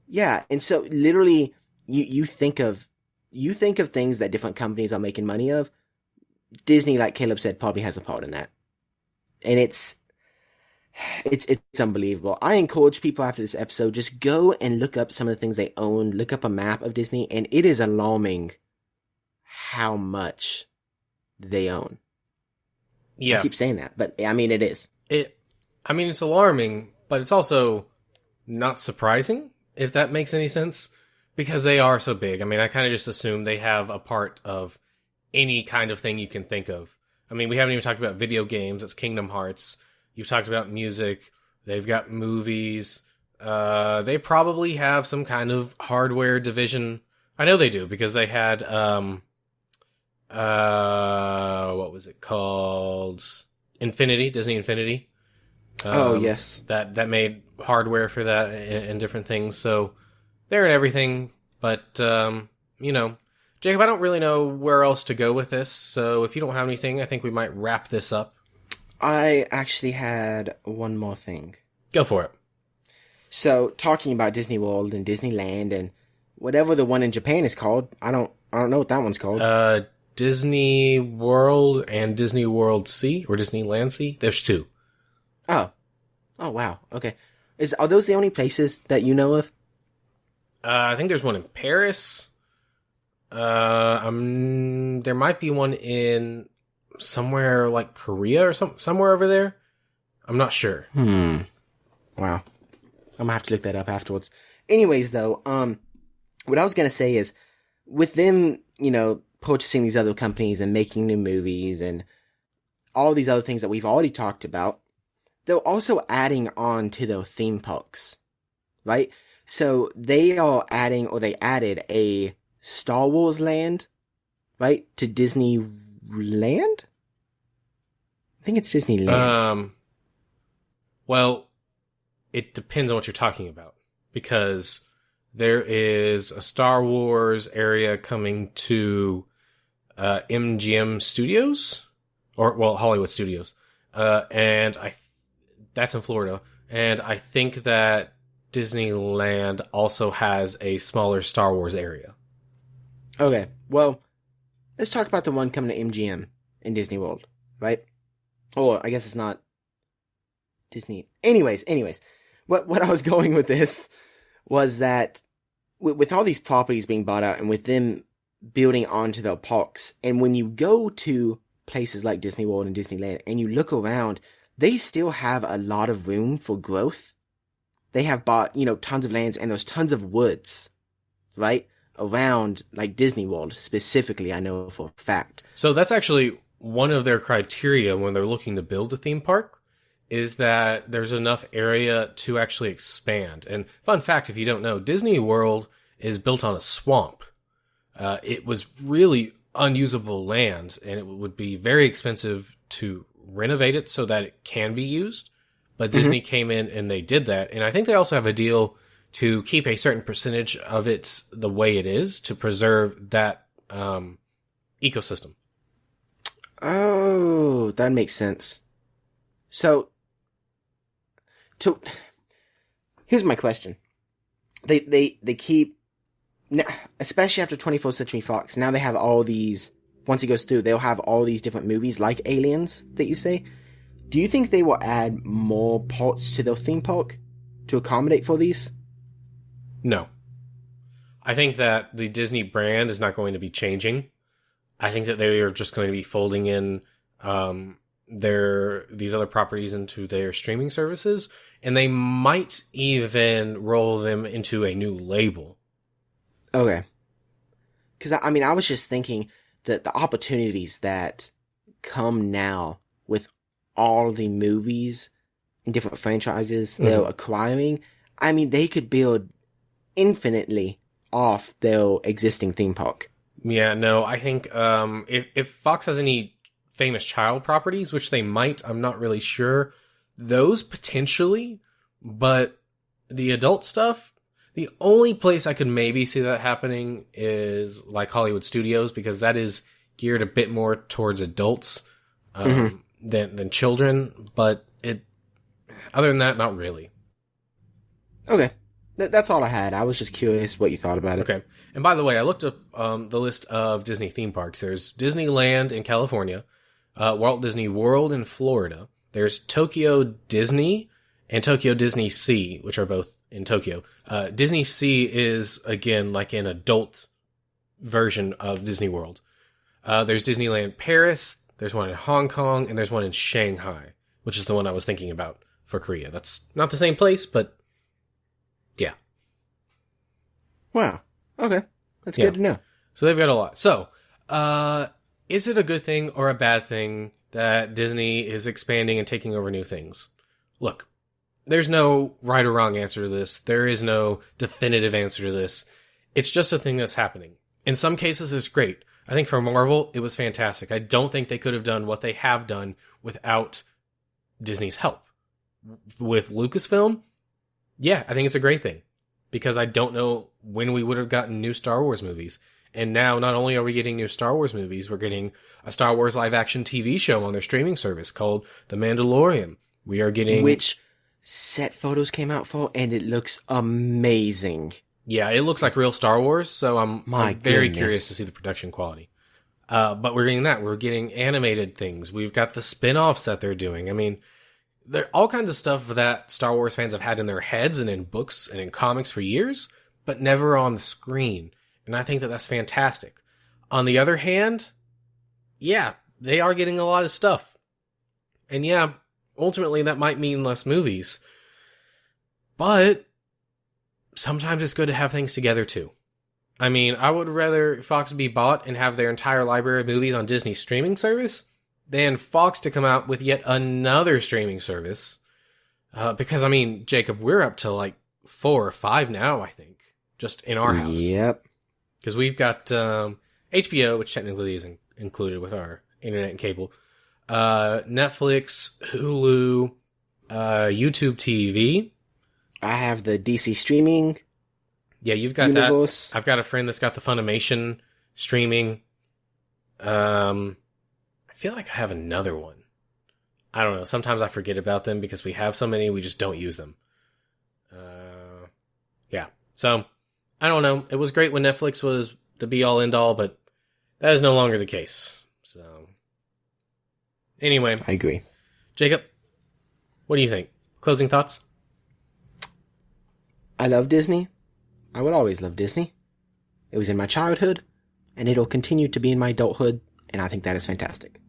Yeah, and so literally, you think of things that different companies are making money of. Disney, like Caleb said, probably has a part in that, and it's unbelievable. I encourage people after this episode, just go and look up some of the things they own, look up a map of Disney, and it is alarming how much they own. Yeah. I keep saying that, but I mean, it is. I mean, it's alarming, but it's also not surprising, if that makes any sense, because they are so big. I mean, I kind of just assume they have a part of any kind of thing you can think of. I mean, we haven't even talked about video games. It's Kingdom Hearts. You've talked about music. They've got movies. They probably have some kind of hardware division. I know they do because they had, what was it called? Disney Infinity. Oh, yes. That made hardware for that and different things. So they're in everything. But, you know, Jacob, I don't really know where else to go with this. So if you don't have anything, I think we might wrap this up. I actually had one more thing. Go for it. So, talking about Disney World and Disneyland and whatever the one in Japan is called, I don't know what that one's called. Disney World and Disney World Sea or Disneyland Sea. There's two. Oh, wow. Okay. Are those the only places that you know of? I think there's one in Paris. There might be one in somewhere like Korea or somewhere over there. I'm not sure. Wow. I'm gonna have to look that up afterwards. Anyways, though, what I was gonna say is, with them, purchasing these other companies and making new movies and all these other things that we've already talked about, they're also adding on to their theme parks, right? So they are adding, or they added a Star Wars land, right, to Disneyland? I think it's Disneyland. Well, it depends on what you're talking about, because there is a Star Wars area coming to MGM Studios, or Hollywood Studios, and that's in Florida, and I think that Disneyland also has a smaller Star Wars area. Okay, well, let's talk about the one coming to MGM in Disney World, right? Or I guess it's not Disney. Anyways, what I was going with this was that with all these properties being bought out and with them building onto their parks, and when you go to places like Disney World and Disneyland and you look around, they still have a lot of room for growth. They have bought, tons of lands, and there's tons of woods, right? Around, like, Disney World, specifically, I know for a fact. So that's actually one of their criteria when they're looking to build a theme park, is that there's enough area to actually expand. And fun fact, if you don't know, Disney World is built on a swamp. It was really unusable land, and it would be very expensive to renovate it so that it can be used. But Disney came in and they did that. And I think they also have a deal to keep a certain percentage of it the way it is to preserve that ecosystem. Oh, that makes sense. So, here's my question. They keep, especially after 24th Century Fox, now they have all these, once it goes through, they'll have all these different movies like Aliens that you say. Do you think they will add more parts to their theme park to accommodate for these? No. I think that the Disney brand is not going to be changing. I think that they are just going to be folding in these other properties into their streaming services, and they might even roll them into a new label. Okay. Because, I was just thinking that the opportunities that come now with all the movies and different franchises they're acquiring, they could build infinitely off their existing theme park. Yeah, no, I think if Fox has any famous child properties, which they might, I'm not really sure, those potentially, but the adult stuff, the only place I could maybe see that happening is like Hollywood Studios, because that is geared a bit more towards adults than children, but other than that, not really. Okay. That's all I had. I was just curious what you thought about it. Okay. And by the way, I looked up the list of Disney theme parks. There's Disneyland in California, Walt Disney World in Florida. There's Tokyo Disney and Tokyo Disney Sea, which are both in Tokyo. Disney Sea is, again, like an adult version of Disney World. There's Disneyland Paris, there's one in Hong Kong, and there's one in Shanghai, which is the one I was thinking about for Korea. That's not the same place, but yeah. Wow. Okay. That's good to know. So they've got a lot. So, is it a good thing or a bad thing that Disney is expanding and taking over new things? Look, there's no right or wrong answer to this. There is no definitive answer to this. It's just a thing that's happening. In some cases, it's great. I think for Marvel, it was fantastic. I don't think they could have done what they have done without Disney's help. With Lucasfilm, yeah, I think it's a great thing, because I don't know when we would have gotten new Star Wars movies. And now, not only are we getting new Star Wars movies, we're getting a Star Wars live-action TV show on their streaming service called The Mandalorian. We are getting... Which set photos came out for, and it looks amazing. Yeah, it looks like real Star Wars, so I'm very curious to see the production quality. But we're getting that. We're getting animated things. We've got the spin-offs that they're doing. I mean, there are all kinds of stuff that Star Wars fans have had in their heads and in books and in comics for years, but never on the screen. And I think that that's fantastic. On the other hand, yeah, they are getting a lot of stuff. And yeah, ultimately that might mean less movies. But sometimes it's good to have things together too. I mean, I would rather Fox be bought and have their entire library of movies on Disney's streaming service than Fox to come out with yet another streaming service. Because, I mean, Jacob, we're up to like 4 or 5 now, I think, just in our house. Yep. Because we've got HBO, which technically is included with our internet and cable, Netflix, Hulu, YouTube TV. I have the DC streaming. Yeah, you've got universe. That. I've got a friend that's got the Funimation streaming. I feel like I have another one. I don't know. Sometimes I forget about them because we have so many, we just don't use them. Yeah. So, I don't know. It was great when Netflix was the be-all, end-all, but that is no longer the case. So, anyway. I agree. Jacob, what do you think? Closing thoughts? I love Disney. I would always love Disney. It was in my childhood, and it'll continue to be in my adulthood, and I think that is fantastic.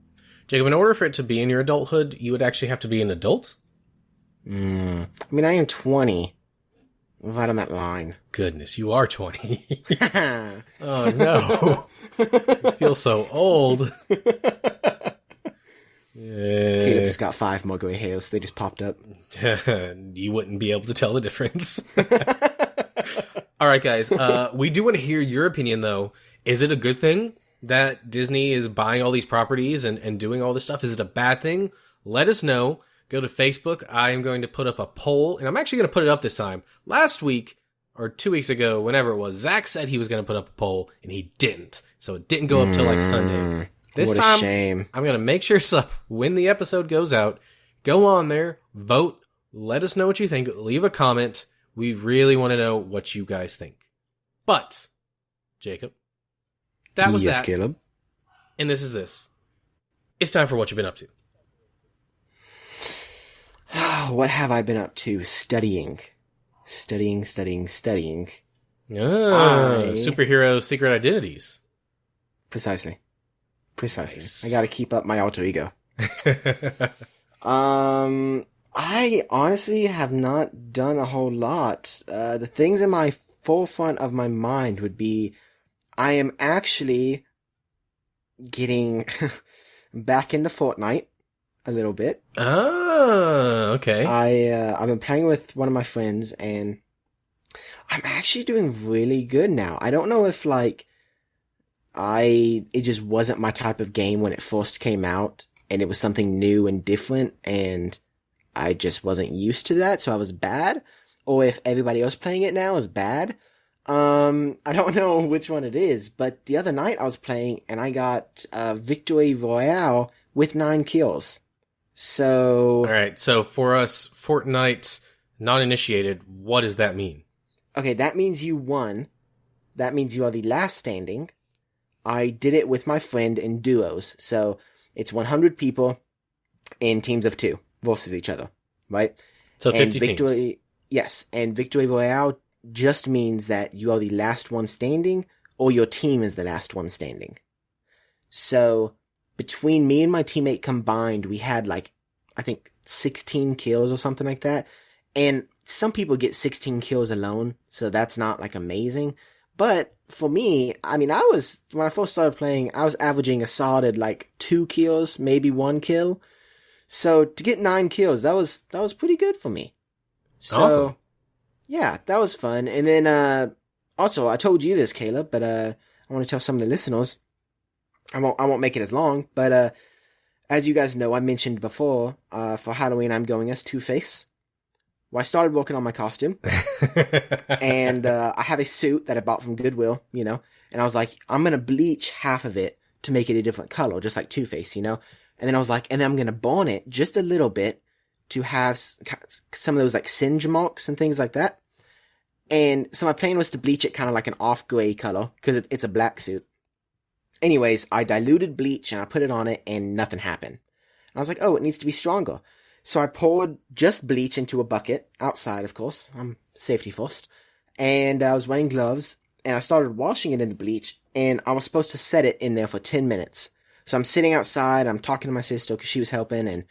Jacob, in order for it to be in your adulthood, you would actually have to be an adult? I mean, I am 20. Right on that line. Goodness, you are 20. Oh, no. I feel so old. Caleb just got 5 more gray hairs. They just popped up. You wouldn't be able to tell the difference. All right, guys. We do want to hear your opinion, though. Is it a good thing that Disney is buying all these properties and doing all this stuff? Is it a bad thing? Let us know. Go to Facebook. I am going to put up a poll, and I'm actually going to put it up this time. Last week, or 2 weeks ago, whenever it was, Zach said he was going to put up a poll, and he didn't. So it didn't go up till like Sunday. This time, shame. I'm going to make sure it's up when the episode goes out. Go on there, vote, let us know what you think, leave a comment. We really want to know what you guys think. But, Jacob, that was that. Caleb. And this is this. It's time for What You Been Up To. What have I been up to? Studying. Superhero secret identities. Precisely. Nice. I gotta keep up my alter ego. I honestly have not done a whole lot. The things in my forefront of my mind would be, I am actually getting back into Fortnite a little bit. Oh, okay. I've been playing with one of my friends, and I'm actually doing really good now. I don't know if it just wasn't my type of game when it first came out, and it was something new and different, and I just wasn't used to that, so I was bad, or if everybody else playing it now is bad. I don't know which one it is, but the other night I was playing, and I got Victory Royale with 9 kills. So... Alright, so for us Fortnite non-initiated, what does that mean? Okay, that means you won. That means you are the last standing. I did it with my friend in duos, so it's 100 people in teams of 2 versus each other, right? So 50 teams. Yes, and Victory Royale just means that you are the last one standing, or your team is the last one standing. So, between me and my teammate combined, we had I think 16 kills or something like that. And some people get 16 kills alone, so that's not amazing. But for me, I mean, when I first started playing, I was averaging a solid 2 kills, maybe 1 kill. So to get 9 kills, that was pretty good for me. So, awesome. Yeah, that was fun. And then, also, I told you this, Caleb, but, I want to tell some of the listeners. I won't make it as long, but, as you guys know, I mentioned before, for Halloween, I'm going as Two-Face. Well, I started working on my costume, and, I have a suit that I bought from Goodwill, and I was like, I'm gonna bleach half of it to make it a different color, just like Two-Face, And then I was like, and then I'm gonna burn it just a little bit to have some of those singe marks and things like that. And so my plan was to bleach it kind of like an off gray color, because it's a black suit. Anyways, I diluted bleach and I put it on it, and nothing happened. And I was like, oh, it needs to be stronger. So I poured just bleach into a bucket, outside of course, I'm safety first, and I was wearing gloves, and I started washing it in the bleach, and I was supposed to set it in there for 10 minutes. So I'm sitting outside, I'm talking to my sister because she was helping, and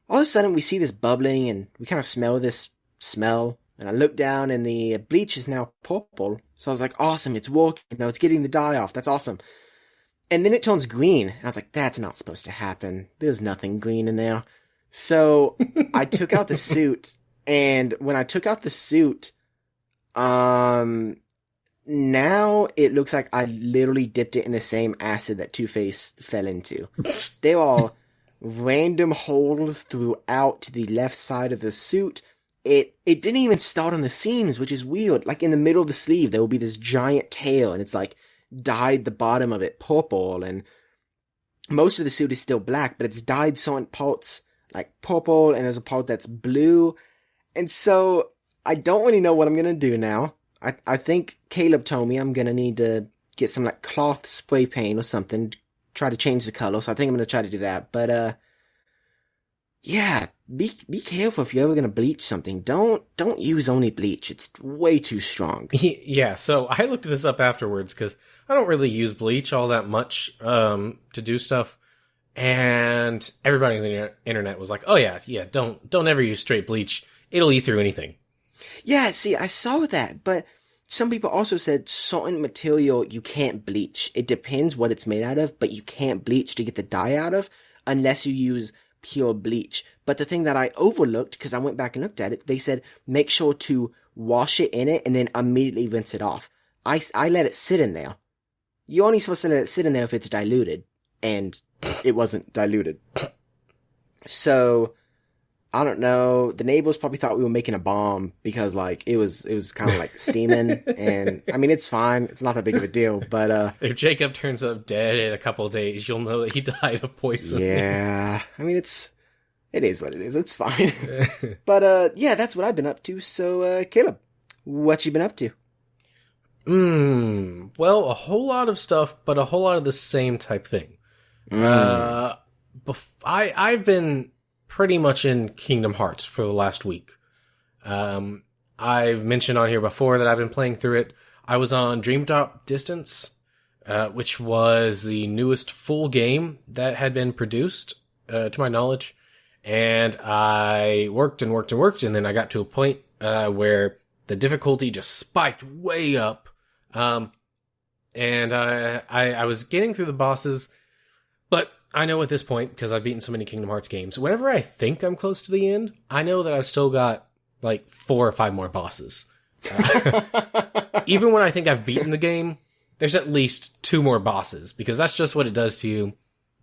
all of a sudden we see this bubbling, and we kind of smell this smell, and I look down, and the bleach is now purple. So I was like, awesome, it's working, it's getting the dye off, that's awesome. And then it turns green, and I was like, that's not supposed to happen. There's nothing green in there. So I took out the suit, and when I took out the suit, now it looks like I literally dipped it in the same acid that Two-Face fell into. There are random holes throughout the left side of the suit. It didn't even start on the seams, which is weird. Like in the middle of the sleeve, there will be this giant tail, and it's like dyed the bottom of it purple, and most of the suit is still black, but it's dyed certain parts like purple, and there's a part that's blue. And so I don't really know what I'm gonna do now. I think Caleb told me I'm gonna need to get some like cloth spray paint or something, try to change the color. So I think I'm gonna try to do that. But yeah, be careful if you're ever gonna bleach something. Don't use only bleach. It's way too strong. Yeah, so I looked this up afterwards because I don't really use bleach all that much to do stuff, and everybody on the internet was like, "Oh yeah, don't ever use straight bleach. It'll eat through anything." Yeah, see, I saw that, but some people also said certain material you can't bleach. It depends what it's made out of, but you can't bleach to get the dye out of unless you use pure bleach. But the thing that I overlooked, because I went back and looked at it, they said make sure to wash it in it and then immediately rinse it off. I let it sit in there. You're only supposed to let it sit in there if it's diluted, and it wasn't diluted. So I don't know. The neighbors probably thought we were making a bomb because like it was kind of like steaming, and I mean it's fine. It's not that big of a deal. But if Jacob turns up dead in a couple of days, you'll know that he died of poison. Yeah, I mean it is what it is. It's fine. But yeah, that's what I've been up to. So Caleb, what you been up to? Well, a whole lot of stuff, but a whole lot of the same type thing. I've been pretty much in Kingdom Hearts for the last week. I've mentioned on here before that I've been playing through it. I was on Dream Drop Distance, which was the newest full game that had been produced, to my knowledge. And I worked, and then I got to a point where the difficulty just spiked way up. And I was getting through the bosses, but I know at this point, because I've beaten so many Kingdom Hearts games, whenever I think I'm close to the end, I know that I've still got like 4 or 5 more bosses. Even when I think I've beaten the game, there's at least 2 more bosses, because that's just what it does to you.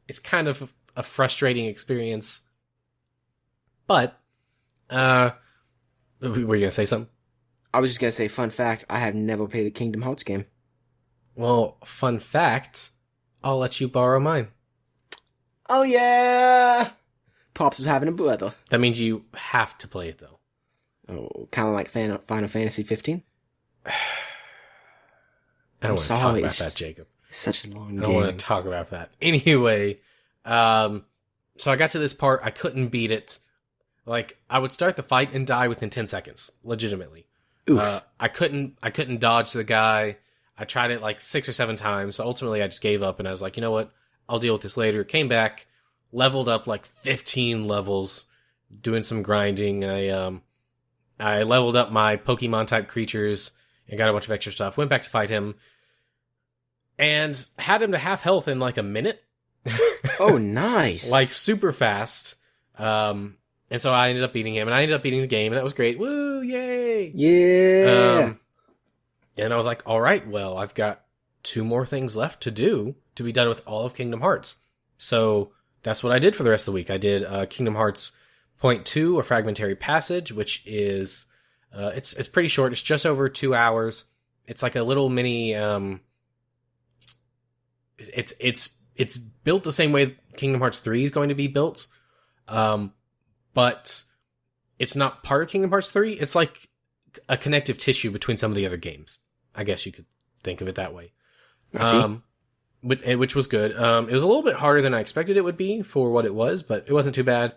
It's kind of a frustrating experience. But, were you going to say something? I was just going to say, fun fact, I have never played a Kingdom Hearts game. Well, fun fact, I'll let you borrow mine. Oh yeah! Pops was having a brother. That means you have to play it, though. Oh, kind of like Final Fantasy 15? I don't want to talk about that, Jacob. It's such a long game. I don't want to talk about that. Anyway, so I got to this part, I couldn't beat it. Like, I would start the fight and die within 10 seconds. Legitimately. Oof. I couldn't dodge the guy. I tried it like 6 or 7 times, so ultimately I just gave up, and I was like, you know what? I'll deal with this later. Came back, leveled up like 15 levels, doing some grinding. I leveled up my Pokemon type creatures and got a bunch of extra stuff. Went back to fight him and had him to half health in like a minute. Oh, nice! Like super fast. And so I ended up beating him, and I ended up beating the game, and that was great. Woo! Yay! Yeah. And I was like, all right, well, I've got 2 more things left to do to be done with all of Kingdom Hearts. So that's what I did for the rest of the week. I did Kingdom Hearts Point 2, a Fragmentary Passage, which is it's pretty short. It's just over 2 hours. It's like a little mini. It's built the same way Kingdom Hearts 3 is going to be built, but it's not part of Kingdom Hearts 3. It's like a connective tissue between some of the other games. I guess you could think of it that way. Which was good. It was a little bit harder than I expected it would be for what it was, but it wasn't too bad.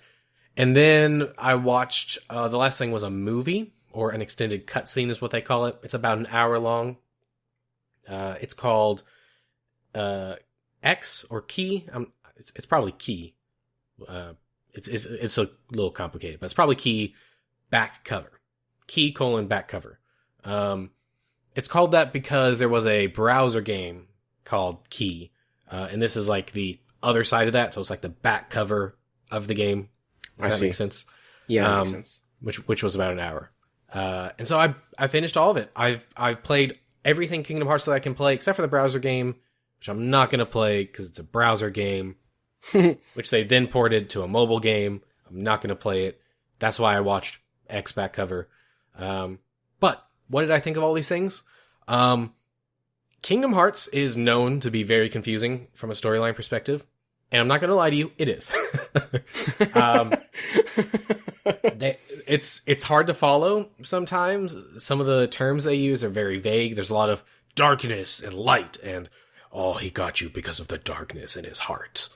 And then I watched, the last thing was a movie, or an extended cutscene is what they call it. It's about an hour long. It's called X or Key. It's probably Key. It's a little complicated, but it's probably Key back cover. Key : back cover. It's called that because there was a browser game called Key, and this is like the other side of that, so it's like the back cover of the game. If that makes sense. Yeah, that makes sense. Which was about an hour. And so I finished all of it. I've played everything Kingdom Hearts that I can play, except for the browser game, which I'm not going to play because it's a browser game, which they then ported to a mobile game. I'm not going to play it. That's why I watched X back cover. But what did I think of all these things? Kingdom Hearts is known to be very confusing from a storyline perspective. And I'm not going to lie to you, it is. It's hard to follow sometimes. Some of the terms they use are very vague. There's a lot of darkness and light and, oh, he got you because of the darkness in his heart.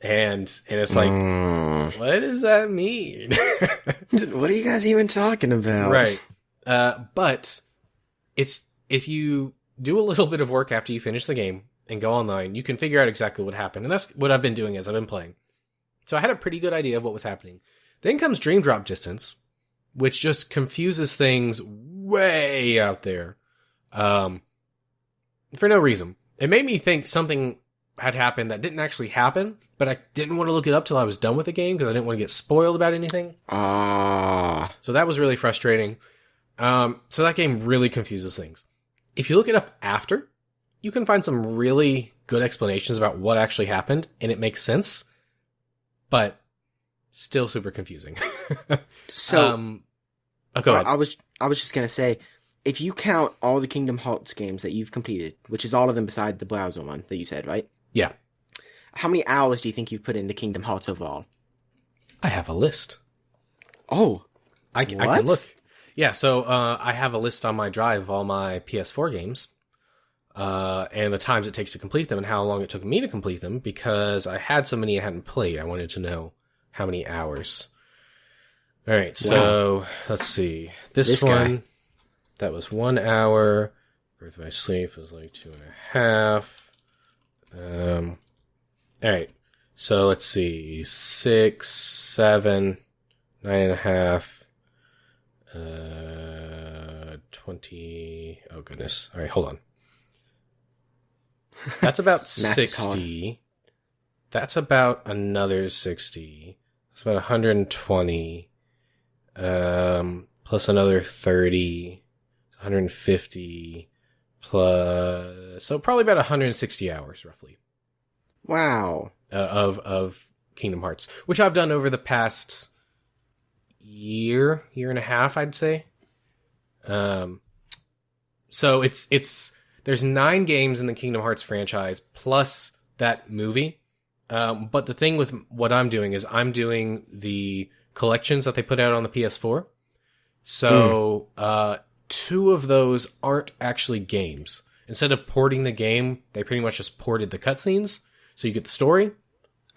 And it's like, what does that mean? What are you guys even talking about? Right. But if you do a little bit of work after you finish the game and go online, you can figure out exactly what happened. And that's what I've been doing as I've been playing. So I had a pretty good idea of what was happening. Then comes Dream Drop Distance, which just confuses things way out there. For no reason. It made me think something had happened that didn't actually happen, but I didn't want to look it up till I was done with the game because I didn't want to get spoiled about anything. So that was really frustrating. So that game really confuses things. If you look it up after, you can find some really good explanations about what actually happened, and it makes sense, but still super confusing. So, go ahead. I was just gonna say, if you count all the Kingdom Hearts games that you've completed, which is all of them beside the browser one that you said, right? Yeah. How many hours do you think you've put into Kingdom Hearts overall? I have a list. Oh, I can look. Yeah, so I have a list on my drive of all my PS4 games, and the times it takes to complete them and how long it took me to complete them, because I had so many I hadn't played. I wanted to know how many hours. All right, so let's see. This one, guy. That was 1 hour. Birth by Sleep was like 2.5. All right, so let's see. 6, 7, 9.5. 20. Oh goodness. All right, hold on. That's about 60. That's about another 60. That's about 120. Plus another 30. 150. Plus, so probably about 160 hours roughly. Wow. Of Kingdom Hearts, which I've done over the past year and a half, I'd say. So there's 9 games in the Kingdom Hearts franchise plus that movie. But the thing with what I'm doing is I'm doing the collections that they put out on the PS4. So 2 of those aren't actually games. Instead of porting the game, they pretty much just ported the cutscenes, so you get the story.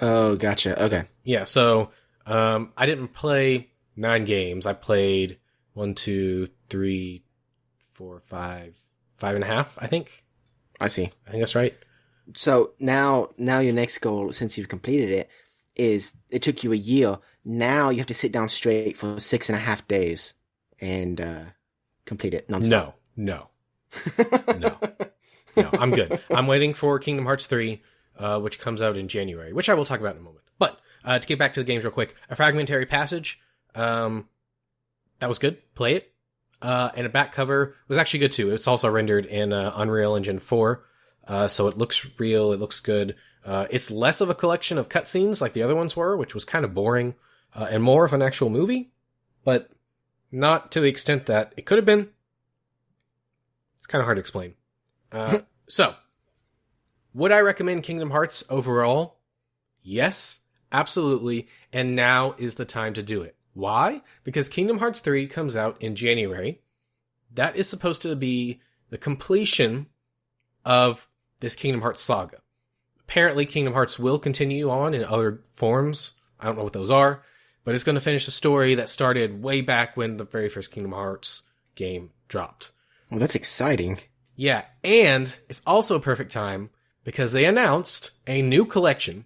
Oh, gotcha. Okay. Yeah, so I didn't play 9 games. I played 1, 2, 3, 4, 5, 5.5, I think. I see. I think that's right. So now your next goal, since you've completed it, is it took you a year. Now you have to sit down straight for 6.5 days and complete it nonstop. No, I'm good. I'm waiting for Kingdom Hearts 3, which comes out in January, which I will talk about in a moment. But to get back to the games real quick, A Fragmentary Passage, that was good. Play it. And a back cover was actually good too. It's also rendered in Unreal Engine 4, so it looks real. It looks good. It's less of a collection of cutscenes like the other ones were, which was kind of boring, and more of an actual movie, but not to the extent that it could have been. It's kind of hard to explain. So, would I recommend Kingdom Hearts overall? Yes, absolutely. And now is the time to do it. Why? Because Kingdom Hearts 3 comes out in January. That is supposed to be the completion of this Kingdom Hearts saga. Apparently, Kingdom Hearts will continue on in other forms. I don't know what those are, but it's going to finish a story that started way back when the very first Kingdom Hearts game dropped. Well, that's exciting. Yeah, and it's also a perfect time because they announced a new collection.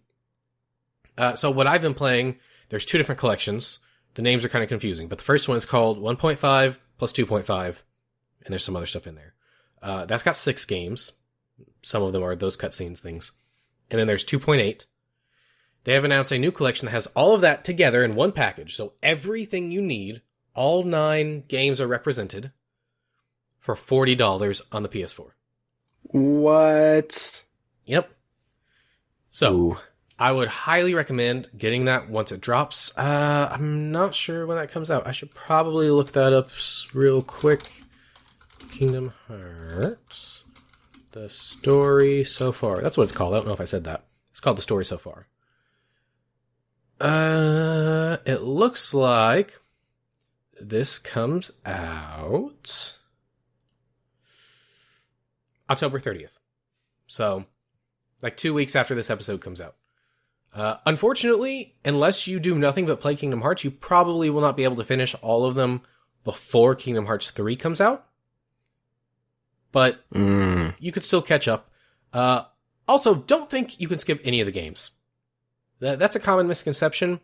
So what I've been playing, there's 2 different collections. The names are kind of confusing, but the first one is called 1.5 plus 2.5, and there's some other stuff in there. That's got 6 games. Some of them are those cutscenes things. And then there's 2.8. They have announced a new collection that has all of that together in one package. So everything you need, all 9 games are represented for $40 on the PS4. What? Yep. So, Ooh. I would highly recommend getting that once it drops. I'm not sure when that comes out. I should probably look that up real quick. Kingdom Hearts. The story so far. That's what it's called. I don't know if I said that. It's called The Story So Far. It looks like this comes out October 30th. So, like 2 weeks after this episode comes out. Unfortunately, unless you do nothing but play Kingdom Hearts, you probably will not be able to finish all of them before Kingdom Hearts 3 comes out. But you could still catch up. Also, don't think you can skip any of the games. That's a common misconception.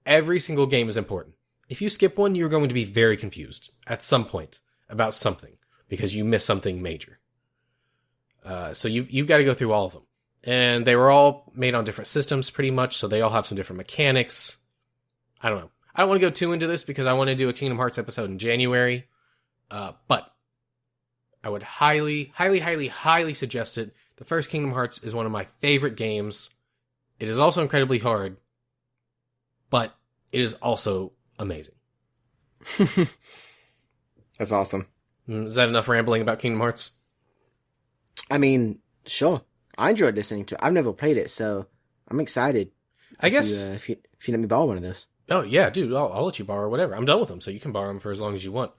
Every single game is important. If you skip one, you're going to be very confused at some point about something because you missed something major. So you've got to go through all of them. And they were all made on different systems pretty much, so they all have some different mechanics. I don't know. I don't want to go too into this because I want to do a Kingdom Hearts episode in January. But I would highly, highly, highly, highly suggest it. The first Kingdom Hearts is one of my favorite games. It is also incredibly hard, but it is also amazing. That's awesome. Is that enough rambling about Kingdom Hearts? I mean, sure. I enjoyed listening to it. I've never played it, so I'm excited. I guess if you let me borrow one of those. Oh yeah, dude, I'll let you borrow whatever. I'm done with them, so you can borrow them for as long as you want.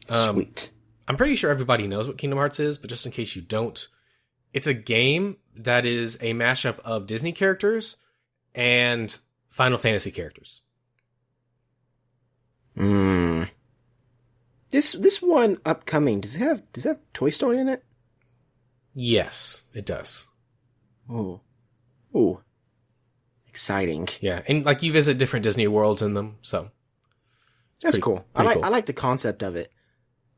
Sweet. I'm pretty sure everybody knows what Kingdom Hearts is, but just in case you don't, it's a game that is a mashup of Disney characters and Final Fantasy characters. This one upcoming, does it have Toy Story in it? Yes, it does. Ooh. Exciting. Yeah, and like you visit different Disney worlds in them, so that's cool. I like the concept of it.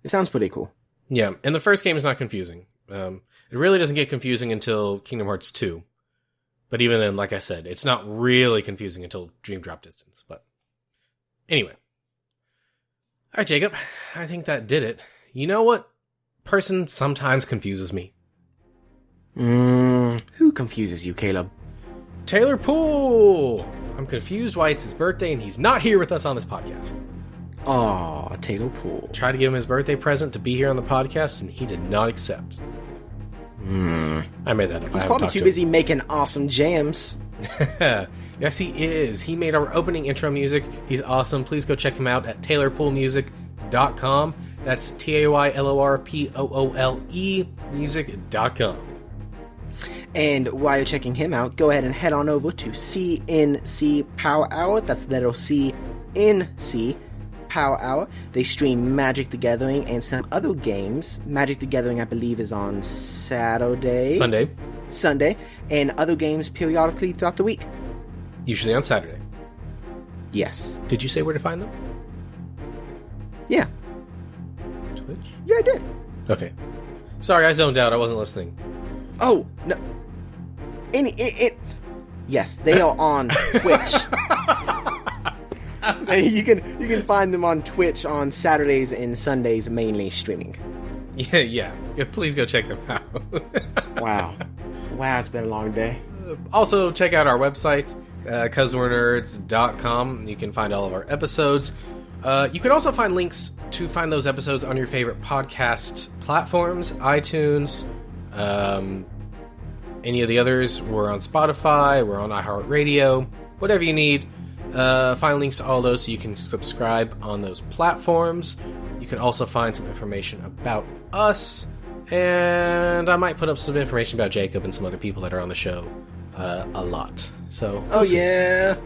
It sounds pretty cool. Yeah, and the first game is not confusing. It really doesn't get confusing until Kingdom Hearts 2. But even then, like I said, it's not really confusing until Dream Drop Distance. But anyway. All right, Jacob. I think that did it. You know what person sometimes confuses me? Who confuses you, Caleb? Taylor Poole! I'm confused why it's his birthday and he's not here with us on this podcast. Aw, Taylor Poole. Tried to give him his birthday present to be here on the podcast and he did not accept. I made that up. He's probably too busy making awesome jams. Yes, he is. He made our opening intro music. He's awesome. Please go check him out at taylorpoolemusic.com. That's TaylorPoole music.com. And while you're checking him out, go ahead and head on over to CNC Power Hour. That's the letter CNC Power Hour. They stream Magic the Gathering and some other games. Magic the Gathering, I believe, is on Sunday, and other games periodically throughout the week. Usually on Saturday. Yes. Did you say where to find them? Yeah. Twitch? Yeah, I did. Okay. Sorry, I zoned out. I wasn't listening. Oh, no. Yes, they are on Twitch. You can find them on Twitch on Saturdays and Sundays, mainly streaming. Yeah. Please go check them out. Wow, it's been a long day. Also, check out our website, causewe'renerds.com. You can find all of our episodes. You can also find links to find those episodes on your favorite podcast platforms, iTunes, any of the others. We're on Spotify, we're on iHeartRadio, whatever you need. Find links to all those so you can subscribe on those platforms. You can also find some information about us, and I might put up some information about Jacob and some other people that are on the show a lot. So, yeah.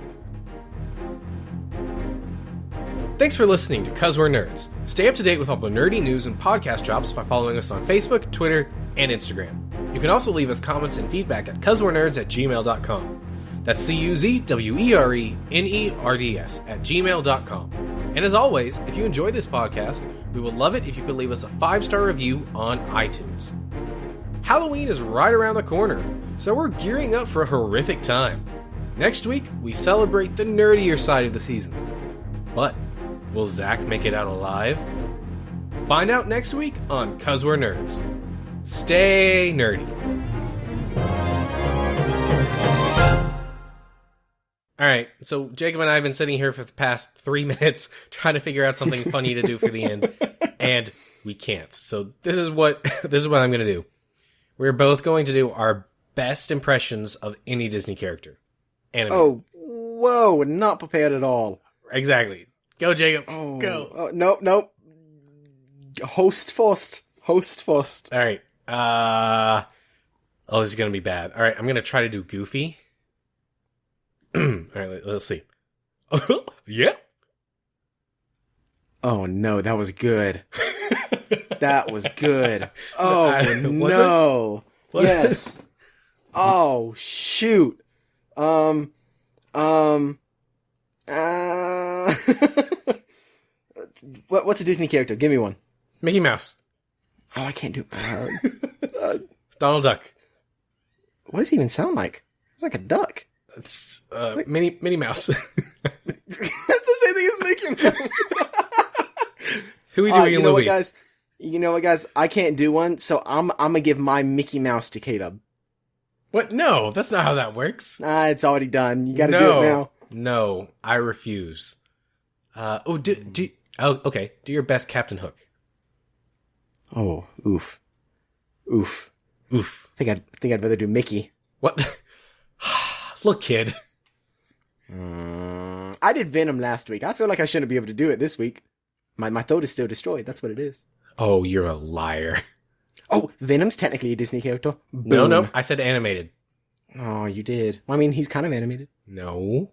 Thanks for listening to 'Cause We're Nerds. Stay up to date with all the nerdy news and podcast drops by following us on Facebook, Twitter, and Instagram. You can also leave us comments and feedback at cuzwerenerds@gmail.com. That's CUZWERENERDS@gmail.com. And as always, if you enjoy this podcast, we would love it if you could leave us a 5-star review on iTunes. Halloween is right around the corner, so we're gearing up for a horrific time. Next week, we celebrate the nerdier side of the season. But will Zach make it out alive? Find out next week on 'Cause We're Nerds. Stay nerdy. Alright, so Jacob and I have been sitting here for the past 3 minutes trying to figure out something funny to do for the end, and we can't. So this is what I'm going to do. We're both going to do our best impressions of any Disney character. Animated. Oh, whoa, not prepared at all. Exactly. Go, Jacob. Oh, Go. Oh, nope. Host first. All right. This is going to be bad. All right, I'm going to try to do Goofy. All right, let's see. Yeah. Oh, no, that was good. That was good. Oh, Was no. it? Yes. Oh, shoot. What's a Disney character? Give me one. Mickey Mouse. Oh, I can't do Donald Duck. What does he even sound like? It's like a duck. It's Minnie Mouse. That's the same thing as Mickey Mouse. Who are we doing in Louie? You know what, guys? I can't do one, so I'm gonna give my Mickey Mouse to Caleb. What? No, that's not how that works. It's already done. You gotta do it now. No, I refuse. Okay. Do your best Captain Hook. Oh, oof. I think I'd rather do Mickey. What? Look, kid. I did Venom last week. I feel like I shouldn't be able to do it this week. My throat is still destroyed. That's what it is. Oh, you're a liar. Oh, Venom's technically a Disney character. Boom. No, I said animated. Oh, you did. Well, I mean, he's kind of animated. No.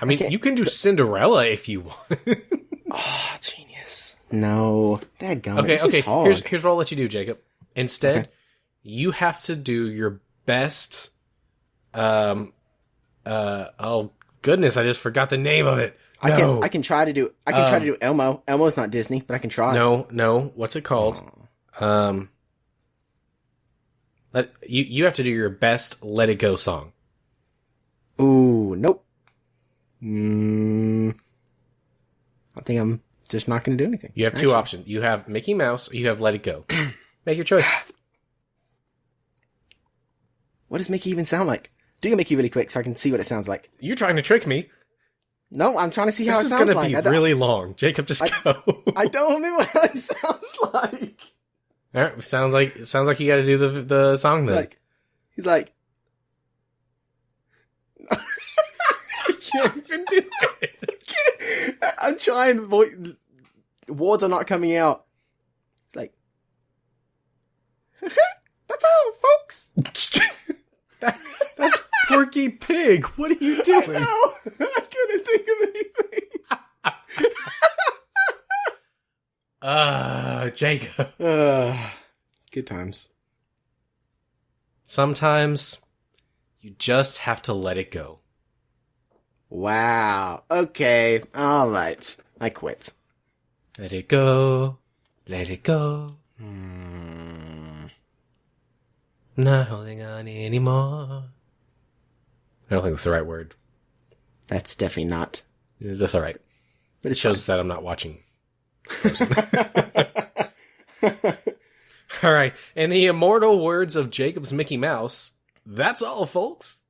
I mean, you can do Cinderella if you want. Oh, genius. No. Dadgummit. Okay. This is hard. Here's what I'll let you do, Jacob. Instead, you have to do your best. Oh goodness, I just forgot the name of it. No. I can try to do Elmo. Elmo's not Disney, but I can try. No. What's it called? You have to do your best Let It Go song. Ooh, nope. I think I'm just not going to do anything. You have two options. You have Mickey Mouse or you have Let It Go. Make your choice. What does Mickey even sound like? Do your Mickey really quick so I can see what it sounds like. You're trying to trick me. No, I'm trying to see how it sounds like. This is going to be really long. Jacob, just go. I don't remember what it sounds like. All right, sounds like you got to do the song then. He's like, I can't even do it. I'm trying. Words are not coming out. It's like, that's all, folks. That's Porky Pig. What are you doing? I know. I couldn't think of anything. Jacob. Good times. Sometimes you just have to let it go. Wow. Okay. All right. I quit. Let it go. Let it go. Not holding on anymore. I don't think that's the right word. That's definitely not. That's all right. But It shows that I'm not watching Frozen. All right. In the immortal words of Jacob's Mickey Mouse, that's all, folks.